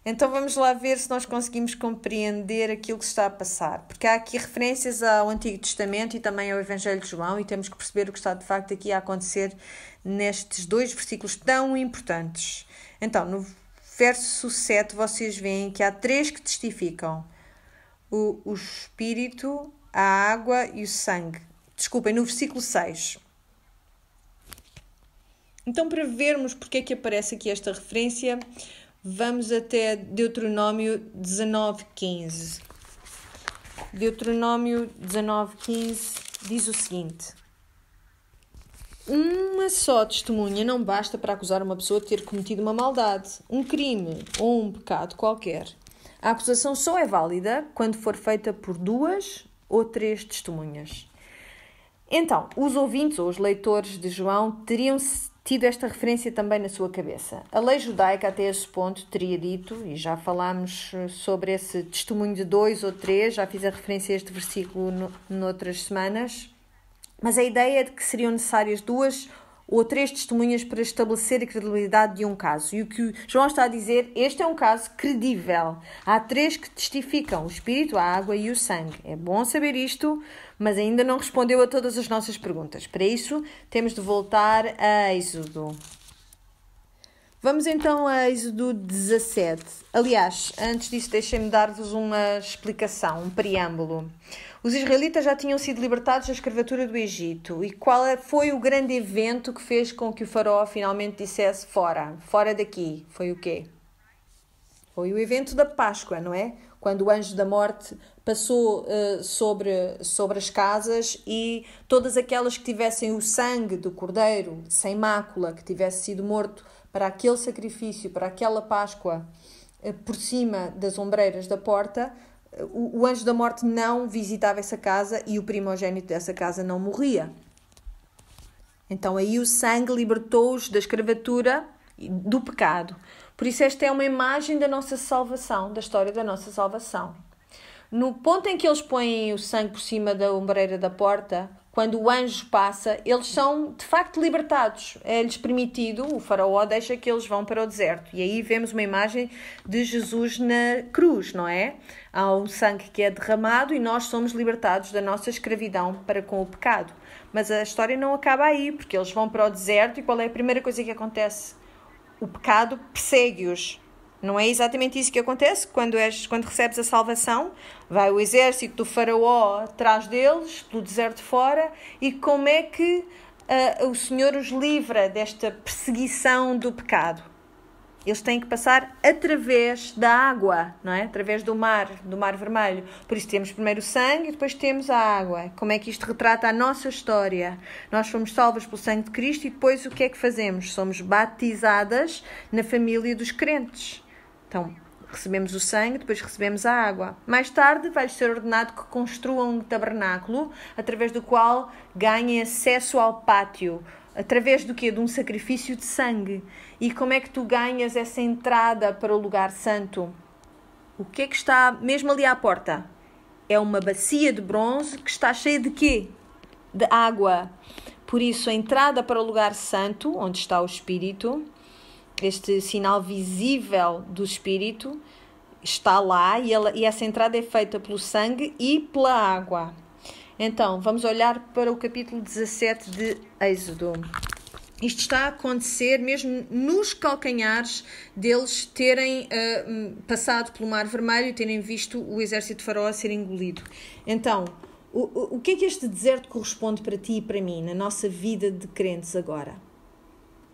Então vamos lá ver se nós conseguimos compreender aquilo que se está a passar. Porque há aqui referências ao Antigo Testamento e também ao Evangelho de João e temos que perceber o que está de facto aqui a acontecer nestes 2 versículos tão importantes. Então, no verso 7 vocês veem que há 3 que testificam. O Espírito, a água e o sangue. Desculpem, no versículo 6. Então, para vermos porque é que aparece aqui esta referência... Vamos até Deuteronômio 19:15. Deuteronômio 19:15 diz o seguinte: uma só testemunha não basta para acusar uma pessoa de ter cometido uma maldade, um crime ou um pecado qualquer. A acusação só é válida quando for feita por 2 ou 3 testemunhas. Então, os ouvintes ou os leitores de João teriam tido esta referência também na sua cabeça. A lei judaica até esse ponto teria dito, e já falámos sobre esse testemunho de 2 ou 3, já fiz a referência a este versículo noutras semanas, mas a ideia é de que seriam necessárias 2 ou 3 testemunhas para estabelecer a credibilidade de um caso. E o que João está a dizer, este é um caso credível. Há 3 que testificam, o Espírito, a água e o sangue. É bom saber isto, mas ainda não respondeu a todas as nossas perguntas. Para isso, temos de voltar a Êxodo. Vamos então a Êxodo 17. Aliás, antes disso, deixem-me dar-vos uma explicação, um preâmbulo. Os israelitas já tinham sido libertados da escravatura do Egito. E qual foi o grande evento que fez com que o faraó finalmente dissesse fora daqui? Foi o quê? Foi o evento da Páscoa, não é? Quando o anjo da morte passou sobre as casas e todas aquelas que tivessem o sangue do cordeiro sem mácula, que tivesse sido morto para aquele sacrifício, para aquela Páscoa, por cima das ombreiras da porta, o anjo da morte não visitava essa casa e o primogênito dessa casa não morria. Então aí o sangue libertou-os da escravatura, do pecado. Por isso esta é uma imagem da nossa salvação, da história da nossa salvação. No ponto em que eles põem o sangue por cima da ombreira da porta, quando o anjo passa, eles são de facto libertados. É-lhes permitido, o faraó deixa que eles vão para o deserto. E aí vemos uma imagem de Jesus na cruz, não é? Há um sangue que é derramado e nós somos libertados da nossa escravidão para com o pecado. Mas a história não acaba aí, porque eles vão para o deserto e qual é a primeira coisa que acontece? O pecado persegue-os. Não é exatamente isso que acontece quando recebes a salvação? Vai o exército do faraó atrás deles, pelo deserto fora, e como é que o Senhor os livra desta perseguição do pecado? Eles têm que passar através da água, não é? Através do mar vermelho. Por isso temos primeiro o sangue e depois temos a água. Como é que isto retrata a nossa história? Nós fomos salvas pelo sangue de Cristo e depois o que é que fazemos? Somos batizadas na família dos crentes. Então, recebemos o sangue, depois recebemos a água. Mais tarde vai ser ordenado que construam um tabernáculo através do qual ganhem acesso ao pátio. Através do quê? De um sacrifício de sangue. E como é que tu ganhas essa entrada para o lugar santo? O que é que está mesmo ali à porta? É uma bacia de bronze que está cheia de quê? De água. Por isso, a entrada para o lugar santo, onde está o Espírito, este sinal visível do Espírito, está lá e essa entrada é feita pelo sangue e pela água. Então, vamos olhar para o capítulo 17 de Êxodo. Isto está a acontecer mesmo nos calcanhares deles terem passado pelo Mar Vermelho e terem visto o exército de Faraó ser engolido. Então, o que é que este deserto corresponde para ti e para mim, na nossa vida de crentes agora?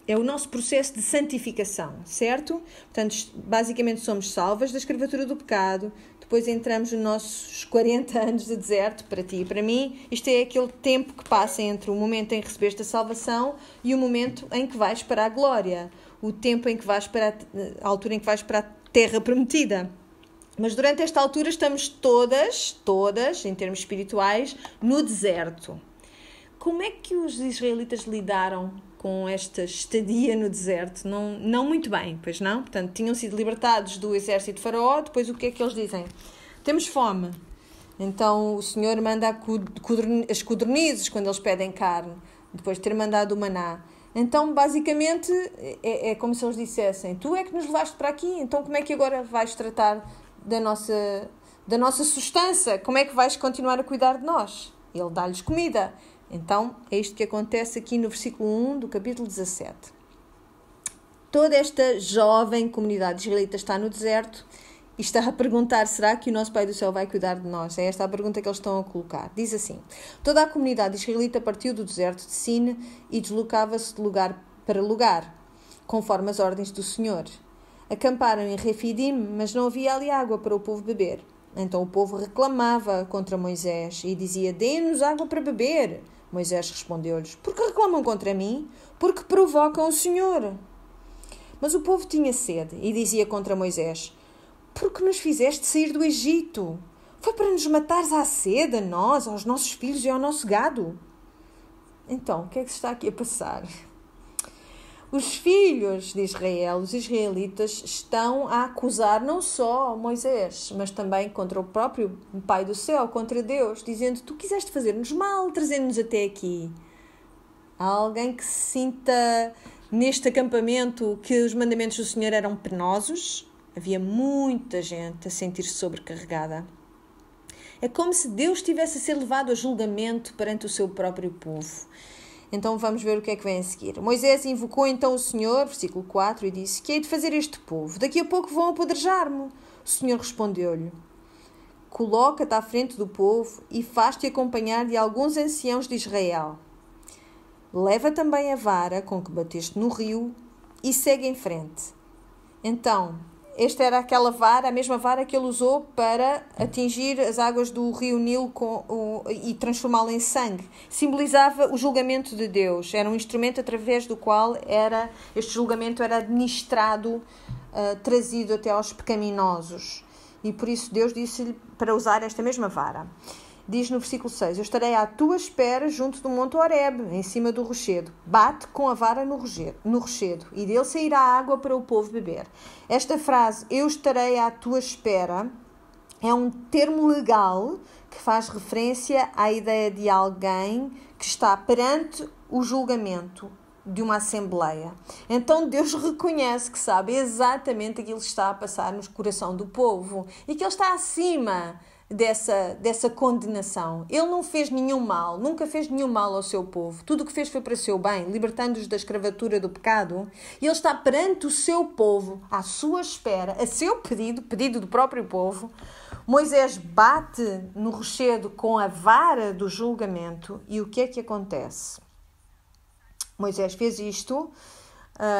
É o nosso processo de santificação, certo? Portanto, basicamente somos salvas da escravatura do pecado, depois entramos nos nossos 40 anos de deserto, para ti e para mim. Isto é aquele tempo que passa entre o momento em que recebeste a salvação e o momento em que vais para a glória. O tempo em que vais para a altura em que vais para a terra prometida. Mas durante esta altura estamos todas, em termos espirituais, no deserto. Como é que os israelitas lidaram com esta estadia no deserto? Não muito bem, pois não? Portanto, tinham sido libertados do exército de Faraó, depois o que é que eles dizem? Temos fome. Então o Senhor manda as codornizes quando eles pedem carne, depois de ter mandado o maná. Então, basicamente, é como se eles dissessem: tu é que nos levaste para aqui, então como é que agora vais tratar da nossa sustância? Como é que vais continuar a cuidar de nós? Ele dá-lhes comida. Então, é isto que acontece aqui no versículo 1 do capítulo 17. Toda esta jovem comunidade israelita está no deserto e está a perguntar: será que o nosso Pai do Céu vai cuidar de nós? É esta a pergunta que eles estão a colocar. Diz assim: toda a comunidade israelita partiu do deserto de Sine e deslocava-se de lugar para lugar, conforme as ordens do Senhor. Acamparam em Refidim, mas não havia ali água para o povo beber. Então o povo reclamava contra Moisés e dizia: dê-nos água para beber. Moisés respondeu-lhes: por que reclamam contra mim? Porque provocam o Senhor. Mas o povo tinha sede e dizia contra Moisés: por que nos fizeste sair do Egito? Foi para nos matares à sede, a nós, aos nossos filhos e ao nosso gado? Então, o que é que se está aqui a passar? Os filhos de Israel, os israelitas, estão a acusar não só Moisés, mas também contra o próprio Pai do Céu, contra Deus, dizendo: tu quiseste fazer-nos mal, trazendo-nos até aqui. Há alguém que se sinta neste acampamento que os mandamentos do Senhor eram penosos? Havia muita gente a sentir-se sobrecarregada. É como se Deus tivesse a ser levado a julgamento perante o seu próprio povo. Então vamos ver o que é que vem a seguir. Moisés invocou então o Senhor, versículo 4, e disse: que hei de fazer este povo? Daqui a pouco vão apedrejar-me. O Senhor respondeu-lhe: coloca-te à frente do povo e faz-te acompanhar de alguns anciãos de Israel. Leva também a vara com que bateste no rio e segue em frente. Então, esta era aquela vara, a mesma vara que ele usou para atingir as águas do rio Nilo e transformá-lo em sangue. Simbolizava o julgamento de Deus. Era um instrumento através do qual este julgamento era administrado, trazido até aos pecaminosos. E por isso Deus disse-lhe para usar esta mesma vara. Diz no versículo 6: eu estarei à tua espera junto do monte Horebe, em cima do rochedo. Bate com a vara no rochedo, e dele sairá água para o povo beber. Esta frase, eu estarei à tua espera, é um termo legal que faz referência à ideia de alguém que está perante o julgamento de uma assembleia. Então Deus reconhece que sabe exatamente aquilo que está a passar no coração do povo e que Ele está acima dessa condenação. Ele não fez nenhum mal, nunca fez nenhum mal ao seu povo. Tudo o que fez foi para o seu bem, libertando-os da escravatura do pecado. E Ele está perante o seu povo, à sua espera, a seu pedido do próprio povo. Moisés bate no rochedo com a vara do julgamento. E o que é que acontece? Moisés fez isto,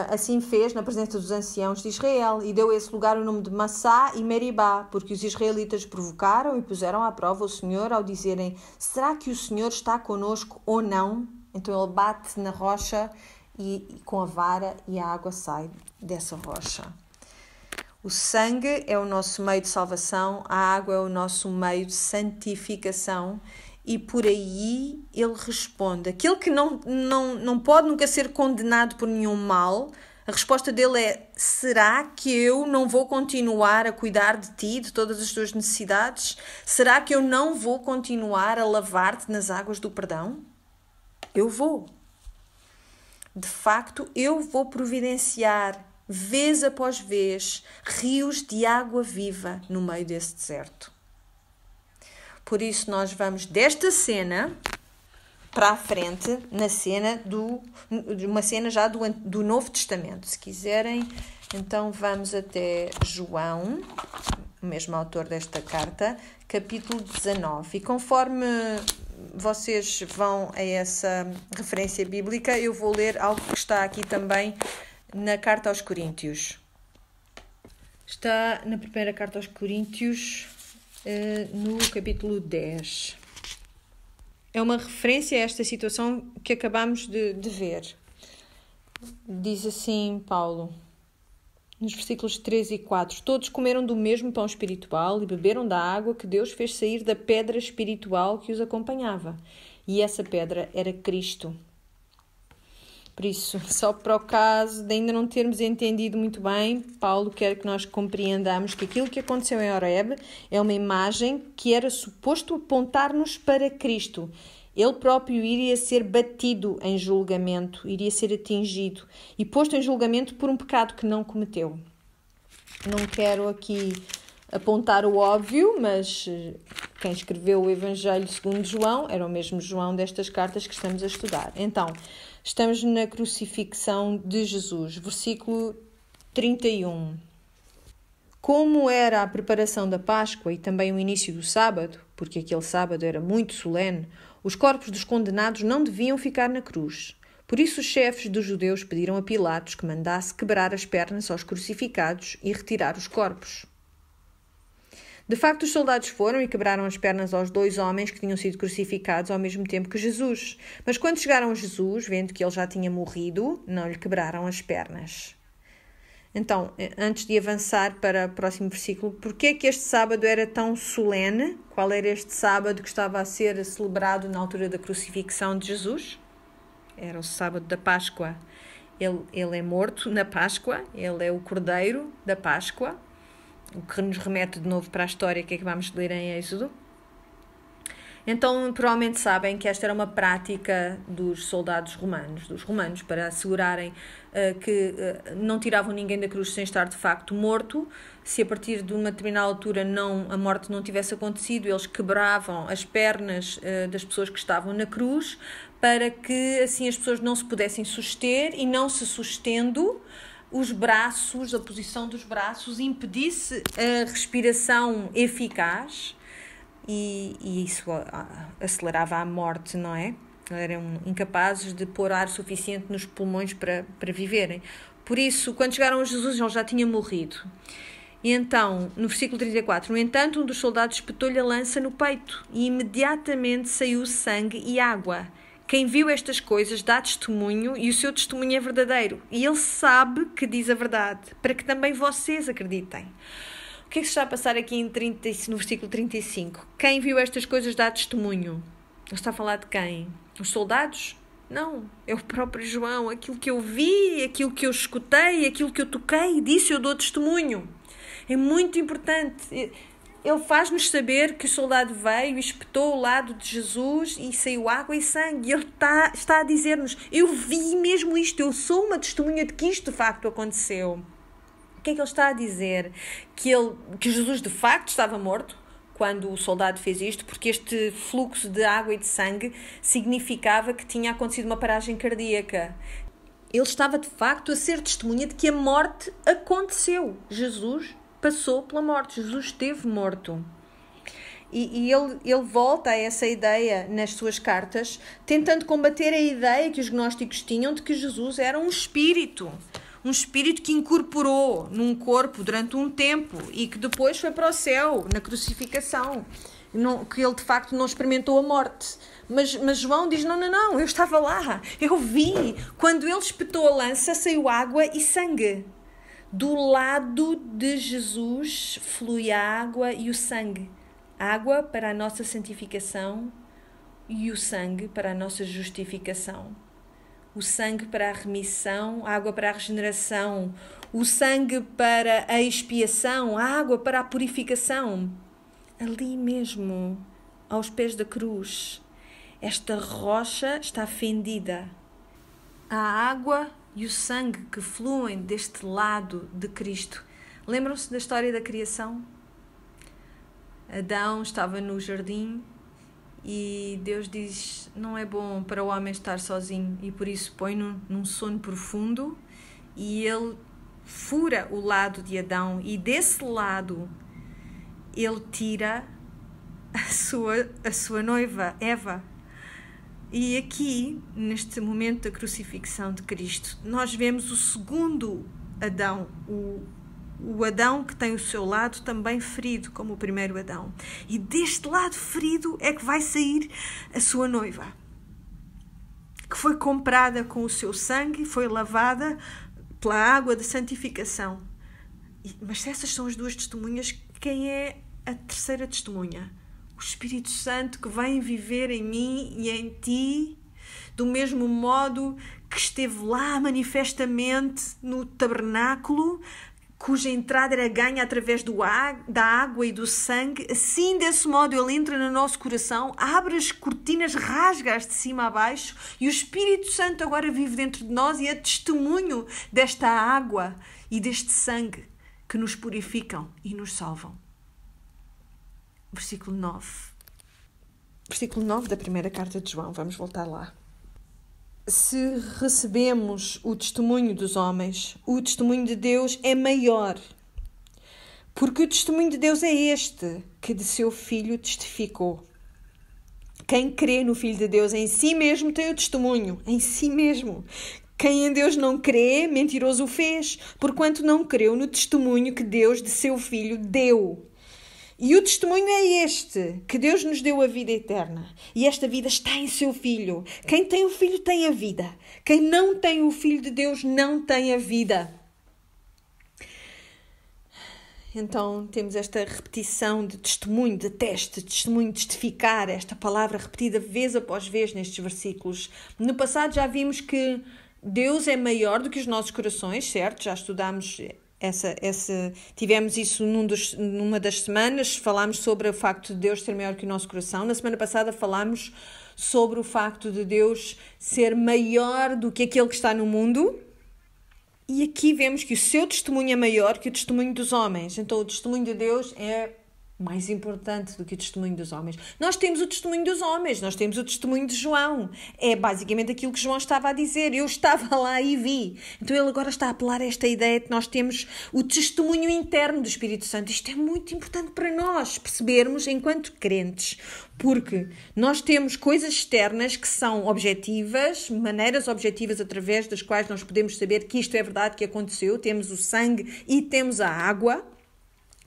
assim fez na presença dos anciãos de Israel, e deu a esse lugar o nome de Massá e Meribá, porque os israelitas provocaram e puseram à prova o Senhor ao dizerem: será que o Senhor está conosco ou não? Então ele bate na rocha e com a vara, e a água sai dessa rocha. O sangue é o nosso meio de salvação, a água é o nosso meio de santificação. E por aí ele responde. Aquele que não pode nunca ser condenado por nenhum mal, a resposta dele é: será que eu não vou continuar a cuidar de ti, de todas as tuas necessidades? Será que eu não vou continuar a lavar-te nas águas do perdão? Eu vou. De facto, eu vou providenciar, vez após vez, rios de água viva no meio desse deserto. Por isso nós vamos desta cena para a frente na cena uma cena já do Novo Testamento. Se quiserem, então vamos até João, o mesmo autor desta carta, capítulo 19. E conforme vocês vão a essa referência bíblica, eu vou ler algo que está aqui também na carta aos Coríntios. Está na primeira carta aos Coríntios, no capítulo 10. É uma referência a esta situação que acabamos de ver. Diz assim Paulo, nos versículos 3 e 4, todos comeram do mesmo pão espiritual e beberam da água que Deus fez sair da pedra espiritual que os acompanhava. E essa pedra era Cristo. Por isso, só para o caso de ainda não termos entendido muito bem, Paulo quer que nós compreendamos que aquilo que aconteceu em Horebe é uma imagem que era suposto apontar-nos para Cristo. Ele próprio iria ser batido em julgamento, iria ser atingido e posto em julgamento por um pecado que não cometeu. Não quero aqui apontar o óbvio, mas quem escreveu o Evangelho segundo João era o mesmo João destas cartas que estamos a estudar. Então, estamos na crucifixão de Jesus, versículo 31. Como era a preparação da Páscoa e também o início do sábado, porque aquele sábado era muito solene, os corpos dos condenados não deviam ficar na cruz. Por isso os chefes dos judeus pediram a Pilatos que mandasse quebrar as pernas aos crucificados e retirar os corpos. De facto, os soldados foram e quebraram as pernas aos 2 homens que tinham sido crucificados ao mesmo tempo que Jesus. Mas quando chegaram a Jesus, vendo que ele já tinha morrido, não lhe quebraram as pernas. Então, antes de avançar para o próximo versículo, porquê é que este sábado era tão solene? Qual era este sábado que estava a ser celebrado na altura da crucifixão de Jesus? Era o sábado da Páscoa. Ele é morto na Páscoa, ele é o Cordeiro da Páscoa, o que nos remete de novo para a história que é que vamos ler em Êxodo. Então, provavelmente sabem que esta era uma prática dos soldados romanos, para assegurarem que não tiravam ninguém da cruz sem estar de facto morto. Se a partir de uma determinada altura a morte não tivesse acontecido, eles quebravam as pernas das pessoas que estavam na cruz para que assim as pessoas não se pudessem suster e não se sustendo os braços, a posição dos braços impedisse a respiração eficaz. E isso acelerava a morte, não é? Eram incapazes de pôr ar suficiente nos pulmões para viverem. Por isso, quando chegaram a Jesus, ele já tinha morrido. E então, no versículo 34, no entanto, um dos soldados espetou-lhe a lança no peito e imediatamente saiu sangue e água. Quem viu estas coisas dá testemunho e o seu testemunho é verdadeiro. E ele sabe que diz a verdade, para que também vocês acreditem. O que é que se está a passar aqui no versículo 35? Quem viu estas coisas dá testemunho. Ele está a falar de quem? Os soldados? Não, é o próprio João. Aquilo que eu vi, aquilo que eu escutei, aquilo que eu toquei, disso eu dou testemunho. É muito importante. Ele faz-nos saber que o soldado veio e espetou o lado de Jesus e saiu água e sangue. E ele está a dizer-nos, eu vi mesmo isto, eu sou uma testemunha de que isto de facto aconteceu. O que é que ele está a dizer? Que Jesus de facto estava morto quando o soldado fez isto, porque este fluxo de água e de sangue significava que tinha acontecido uma paragem cardíaca. Ele estava de facto a ser testemunha de que a morte aconteceu. Jesus passou pela morte, Jesus esteve morto. E ele volta a essa ideia nas suas cartas, tentando combater a ideia que os gnósticos tinham de que Jesus era um espírito que incorporou num corpo durante um tempo e que depois foi para o céu, na crucificação, que ele de facto não experimentou a morte. Mas João diz, não, eu estava lá, eu vi, quando ele espetou a lança, saiu água e sangue. Do lado de Jesus flui a água e o sangue. Água para a nossa santificação e o sangue para a nossa justificação. O sangue para a remissão, a água para a regeneração, o sangue para a expiação, a água para a purificação. Ali mesmo, aos pés da cruz, esta rocha está fendida. A água e o sangue que fluem deste lado de Cristo. Lembram-se da história da criação? Adão estava no jardim e Deus diz: não é bom para o homem estar sozinho, e por isso põe-no num sono profundo, e ele fura o lado de Adão, e desse lado ele tira a sua noiva, Eva. E aqui, neste momento da crucifixão de Cristo, nós vemos o segundo Adão, o Adão que tem o seu lado também ferido, como o primeiro Adão. E deste lado ferido é que vai sair a sua noiva, que foi comprada com o seu sangue, foi lavada pela água de santificação. Mas se essas são as duas testemunhas, quem é a terceira testemunha? O Espírito Santo, que vem viver em mim e em ti, do mesmo modo que esteve lá manifestamente no tabernáculo, cuja entrada era ganha através da água e do sangue. Assim, desse modo, ele entra no nosso coração, abre as cortinas, rasga-as de cima a baixo, e o Espírito Santo agora vive dentro de nós e é testemunho desta água e deste sangue que nos purificam e nos salvam. Versículo 9. Versículo 9 da primeira carta de João. Vamos voltar lá. Se recebemos o testemunho dos homens, o testemunho de Deus é maior. Porque o testemunho de Deus é este, que de seu Filho testificou. Quem crê no Filho de Deus em si mesmo tem o testemunho, em si mesmo. Quem em Deus não crê, mentiroso o fez, porquanto não creu no testemunho que Deus de seu Filho deu. E o testemunho é este, que Deus nos deu a vida eterna. E esta vida está em seu Filho. Quem tem o Filho tem a vida. Quem não tem o Filho de Deus não tem a vida. Então temos esta repetição de testemunho, de teste, de testemunho, de testificar, esta palavra repetida vez após vez nestes versículos. No passado já vimos que Deus é maior do que os nossos corações, certo? Já estudámos tivemos isso numa das semanas, falámos sobre o facto de Deus ser maior que o nosso coração. Na semana passada falámos sobre o facto de Deus ser maior do que aquele que está no mundo. E aqui vemos que o seu testemunho é maior que o testemunho dos homens. Então o testemunho de Deus é mais importante do que o testemunho dos homens. Nós temos o testemunho dos homens, nós temos o testemunho de João. É basicamente aquilo que João estava a dizer. Eu estava lá e vi. Então ele agora está a apelar a esta ideia de que nós temos o testemunho interno do Espírito Santo. Isto é muito importante para nós percebermos enquanto crentes, porque nós temos coisas externas que são objetivas, maneiras objetivas através das quais nós podemos saber que isto é verdade que aconteceu. Temos o sangue e temos a água.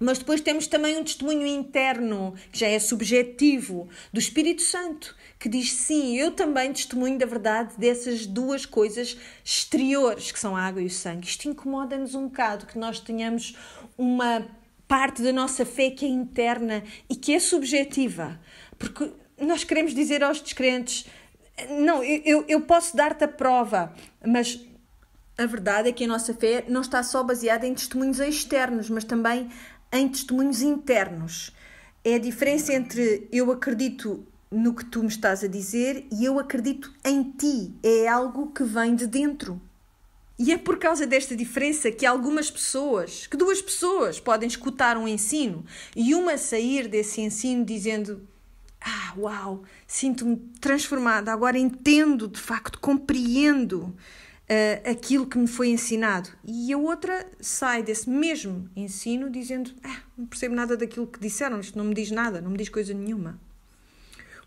Mas depois temos também um testemunho interno, que já é subjetivo, do Espírito Santo, que diz sim, eu também testemunho da verdade dessas duas coisas exteriores, que são a água e o sangue. Isto incomoda-nos um bocado, que nós tenhamos uma parte da nossa fé que é interna e que é subjetiva. Porque nós queremos dizer aos descrentes, não, eu posso dar-te a prova, mas a verdade é que a nossa fé não está só baseada em testemunhos externos, mas também em testemunhos internos. É a diferença entre eu acredito no que tu me estás a dizer e eu acredito em ti. É algo que vem de dentro. E é por causa desta diferença que duas pessoas podem escutar um ensino e uma sair desse ensino dizendo: uau, sinto-me transformada, agora entendo, de facto, compreendo aquilo que me foi ensinado. E a outra sai desse mesmo ensino dizendo: não percebo nada daquilo que disseram, isto não me diz nada, não me diz coisa nenhuma.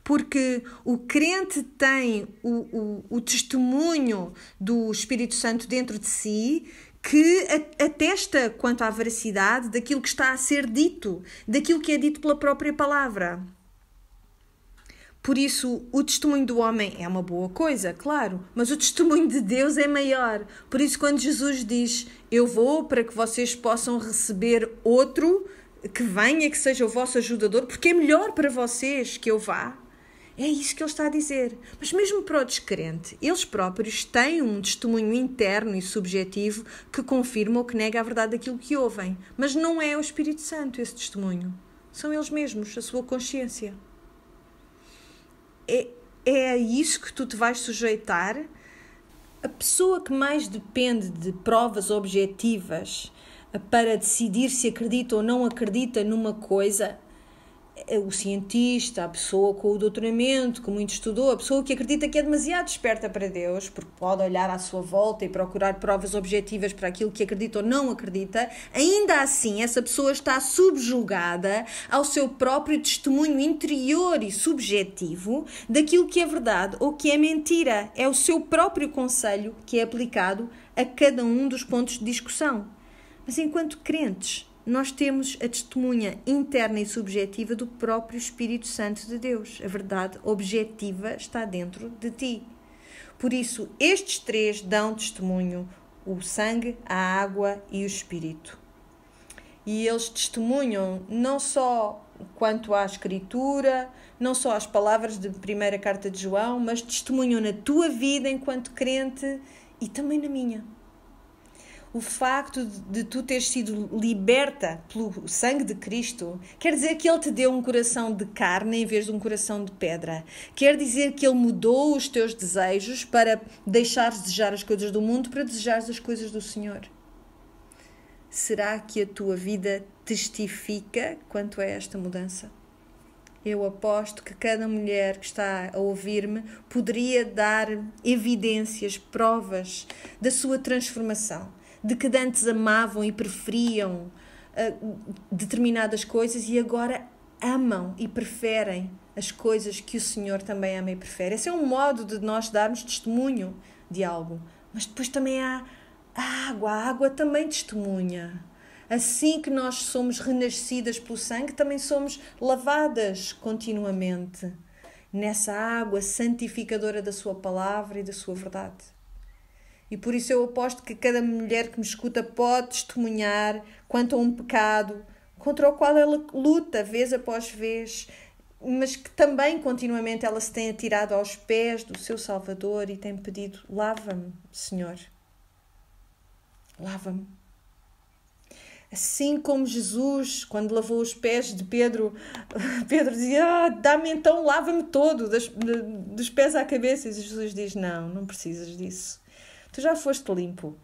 Porque o crente tem o testemunho do Espírito Santo dentro de si, que atesta quanto à veracidade daquilo que está a ser dito, daquilo que é dito pela própria palavra. Por isso, o testemunho do homem é uma boa coisa, claro, mas o testemunho de Deus é maior. Por isso, quando Jesus diz: eu vou para que vocês possam receber outro, que venha, que seja o vosso ajudador, porque é melhor para vocês que eu vá, é isso que ele está a dizer. Mas mesmo para o descrente, eles próprios têm um testemunho interno e subjetivo que confirma ou que nega a verdade daquilo que ouvem. Mas não é o Espírito Santo esse testemunho. São eles mesmos, a sua consciência. É a isso que tu te vais sujeitar? A pessoa que mais depende de provas objetivas para decidir se acredita ou não acredita numa coisa o cientista, a pessoa com o doutoramento, que muito estudou, a pessoa que acredita que é demasiado esperta para Deus, porque pode olhar à sua volta e procurar provas objetivas para aquilo que acredita ou não acredita, ainda assim essa pessoa está subjugada ao seu próprio testemunho interior e subjetivo daquilo que é verdade ou que é mentira. É o seu próprio conselho que é aplicado a cada um dos pontos de discussão. Mas enquanto crentes, nós temos a testemunha interna e subjetiva do próprio Espírito Santo de Deus. A verdade objetiva está dentro de ti. Por isso, estes três dão testemunho: o sangue, a água e o Espírito. E eles testemunham não só quanto à Escritura, não só às palavras da primeira carta de João, mas testemunham na tua vida enquanto crente e também na minha. O facto de tu teres sido liberta pelo sangue de Cristo quer dizer que Ele te deu um coração de carne em vez de um coração de pedra. Quer dizer que Ele mudou os teus desejos para deixares de desejar as coisas do mundo para desejares as coisas do Senhor. Será que a tua vida testifica quanto a esta mudança? Eu aposto que cada mulher que está a ouvir-me poderia dar evidências, provas da sua transformação, de que antes amavam e preferiam determinadas coisas e agora amam e preferem as coisas que o Senhor também ama e prefere. Esse é um modo de nós darmos testemunho de algo. Mas depois também há a água também testemunha. Assim que nós somos renascidas pelo sangue, também somos lavadas continuamente nessa água santificadora da sua palavra e da sua verdade. E por isso eu aposto que cada mulher que me escuta pode testemunhar quanto a um pecado contra o qual ela luta vez após vez, mas que também continuamente ela se tem atirado aos pés do seu Salvador e tem pedido: lava-me, Senhor, lava-me. Assim como Jesus, quando lavou os pés de Pedro, Pedro dizia: dá-me então, lava-me todo, dos pés à cabeça. E Jesus diz: não precisas disso. Tu já foste limpo,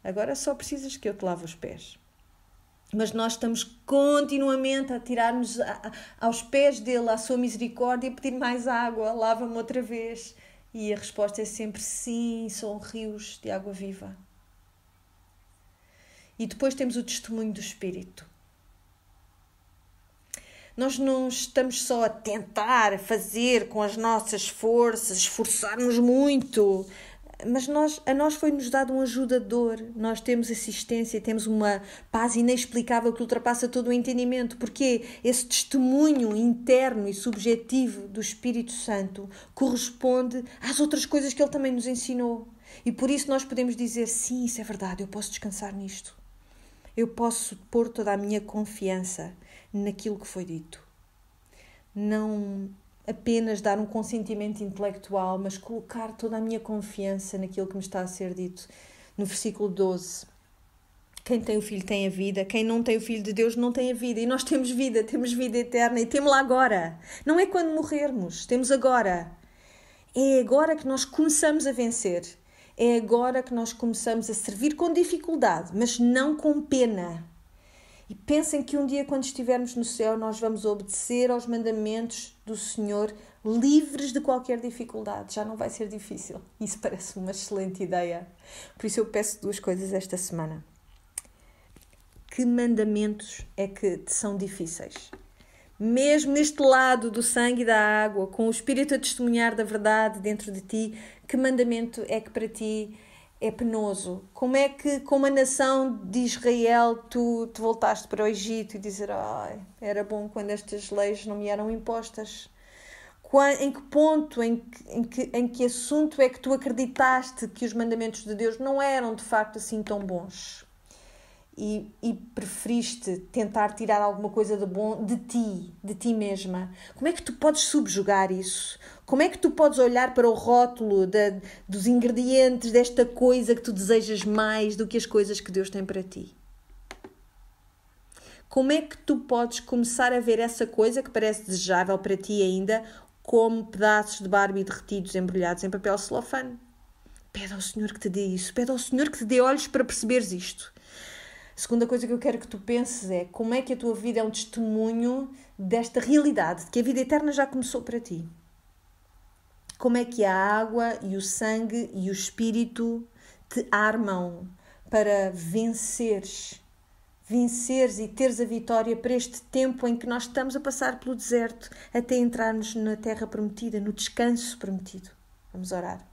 agora só precisas que eu te lave os pés. Mas nós estamos continuamente a tirar-nos aos pés dele, à sua misericórdia, e pedir mais água, lava-me outra vez. E a resposta é sempre: sim, são rios de água viva. E depois temos o testemunho do Espírito. Nós não estamos só a tentar fazer com as nossas forças, esforçar-nos muito, mas a nós foi-nos dado um ajudador. Nós temos assistência, temos uma paz inexplicável que ultrapassa todo o entendimento, porque esse testemunho interno e subjetivo do Espírito Santo corresponde às outras coisas que Ele também nos ensinou. E por isso nós podemos dizer: sim, isso é verdade, eu posso descansar nisto. Eu posso pôr toda a minha confiança naquilo que foi dito. Não apenas dar um consentimento intelectual, mas colocar toda a minha confiança naquilo que me está a ser dito. No versículo 12, quem tem o Filho tem a vida, quem não tem o Filho de Deus não tem a vida. E nós temos vida eterna e temos-la agora. Não é quando morrermos, temos agora. É agora que nós começamos a vencer. É agora que nós começamos a servir com dificuldade, mas não com pena. E pensem que um dia, quando estivermos no céu, nós vamos obedecer aos mandamentos do Senhor, livres de qualquer dificuldade. Já não vai ser difícil. Isso parece uma excelente ideia. Por isso eu peço duas coisas esta semana. Que mandamentos é que te são difíceis? Mesmo neste lado do sangue e da água, com o Espírito a testemunhar da verdade dentro de ti, que mandamento é que para ti é penoso? Como é que, como a nação de Israel, tu te voltaste para o Egito e dizer: era bom quando estas leis não me eram impostas? Em que ponto, em que assunto é que tu acreditaste que os mandamentos de Deus não eram de facto assim tão bons? E preferiste tentar tirar alguma coisa de bom de ti mesma? Como é que tu podes subjugar isso? Como é que tu podes olhar para o rótulo dos ingredientes desta coisa que tu desejas mais do que as coisas que Deus tem para ti? Como é que tu podes começar a ver essa coisa que parece desejável para ti ainda como pedaços de Barbie derretidos, embrulhados em papel celofane? Pede ao Senhor que te dê isso. Pede ao Senhor que te dê olhos para perceberes isto. segunda coisa que eu quero que tu penses é como é que a tua vida é um testemunho desta realidade, de que a vida eterna já começou para ti. Como é que a água e o sangue e o Espírito te armam para venceres e teres a vitória para este tempo em que nós estamos a passar pelo deserto até entrarmos na terra prometida, no descanso prometido. Vamos orar.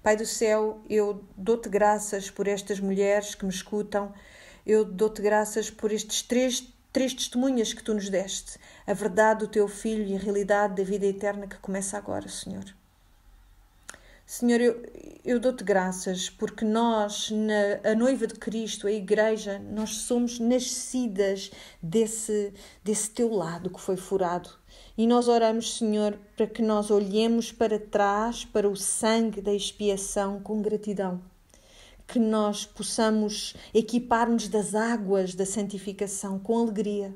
Pai do céu, eu dou-te graças por estas mulheres que me escutam, eu dou-te graças por estes três testemunhas que tu nos deste, a verdade do teu Filho e a realidade da vida eterna que começa agora, Senhor. Senhor, eu dou-te graças porque nós, a noiva de Cristo, a Igreja, nós somos nascidas desse teu lado que foi furado. E nós oramos, Senhor, para que nós olhemos para trás, para o sangue da expiação com gratidão. Que nós possamos equipar-nos das águas da santificação com alegria.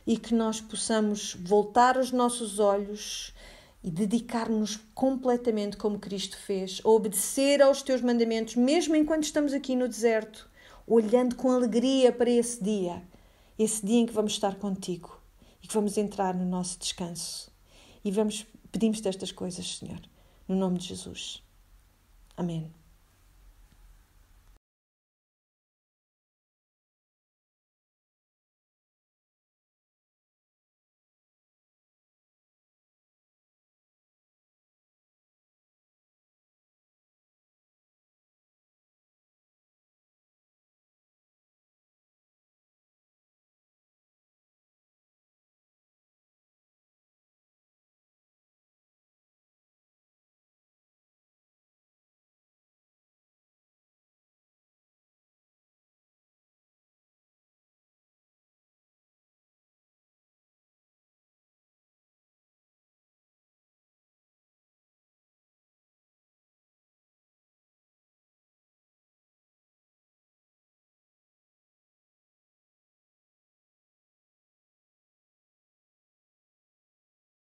E que nós possamos voltar os nossos olhos e dedicar-nos completamente como Cristo fez, a obedecer aos teus mandamentos, mesmo enquanto estamos aqui no deserto, olhando com alegria para esse dia em que vamos estar contigo e que vamos entrar no nosso descanso. E pedimos-te estas coisas, Senhor, no nome de Jesus. Amém.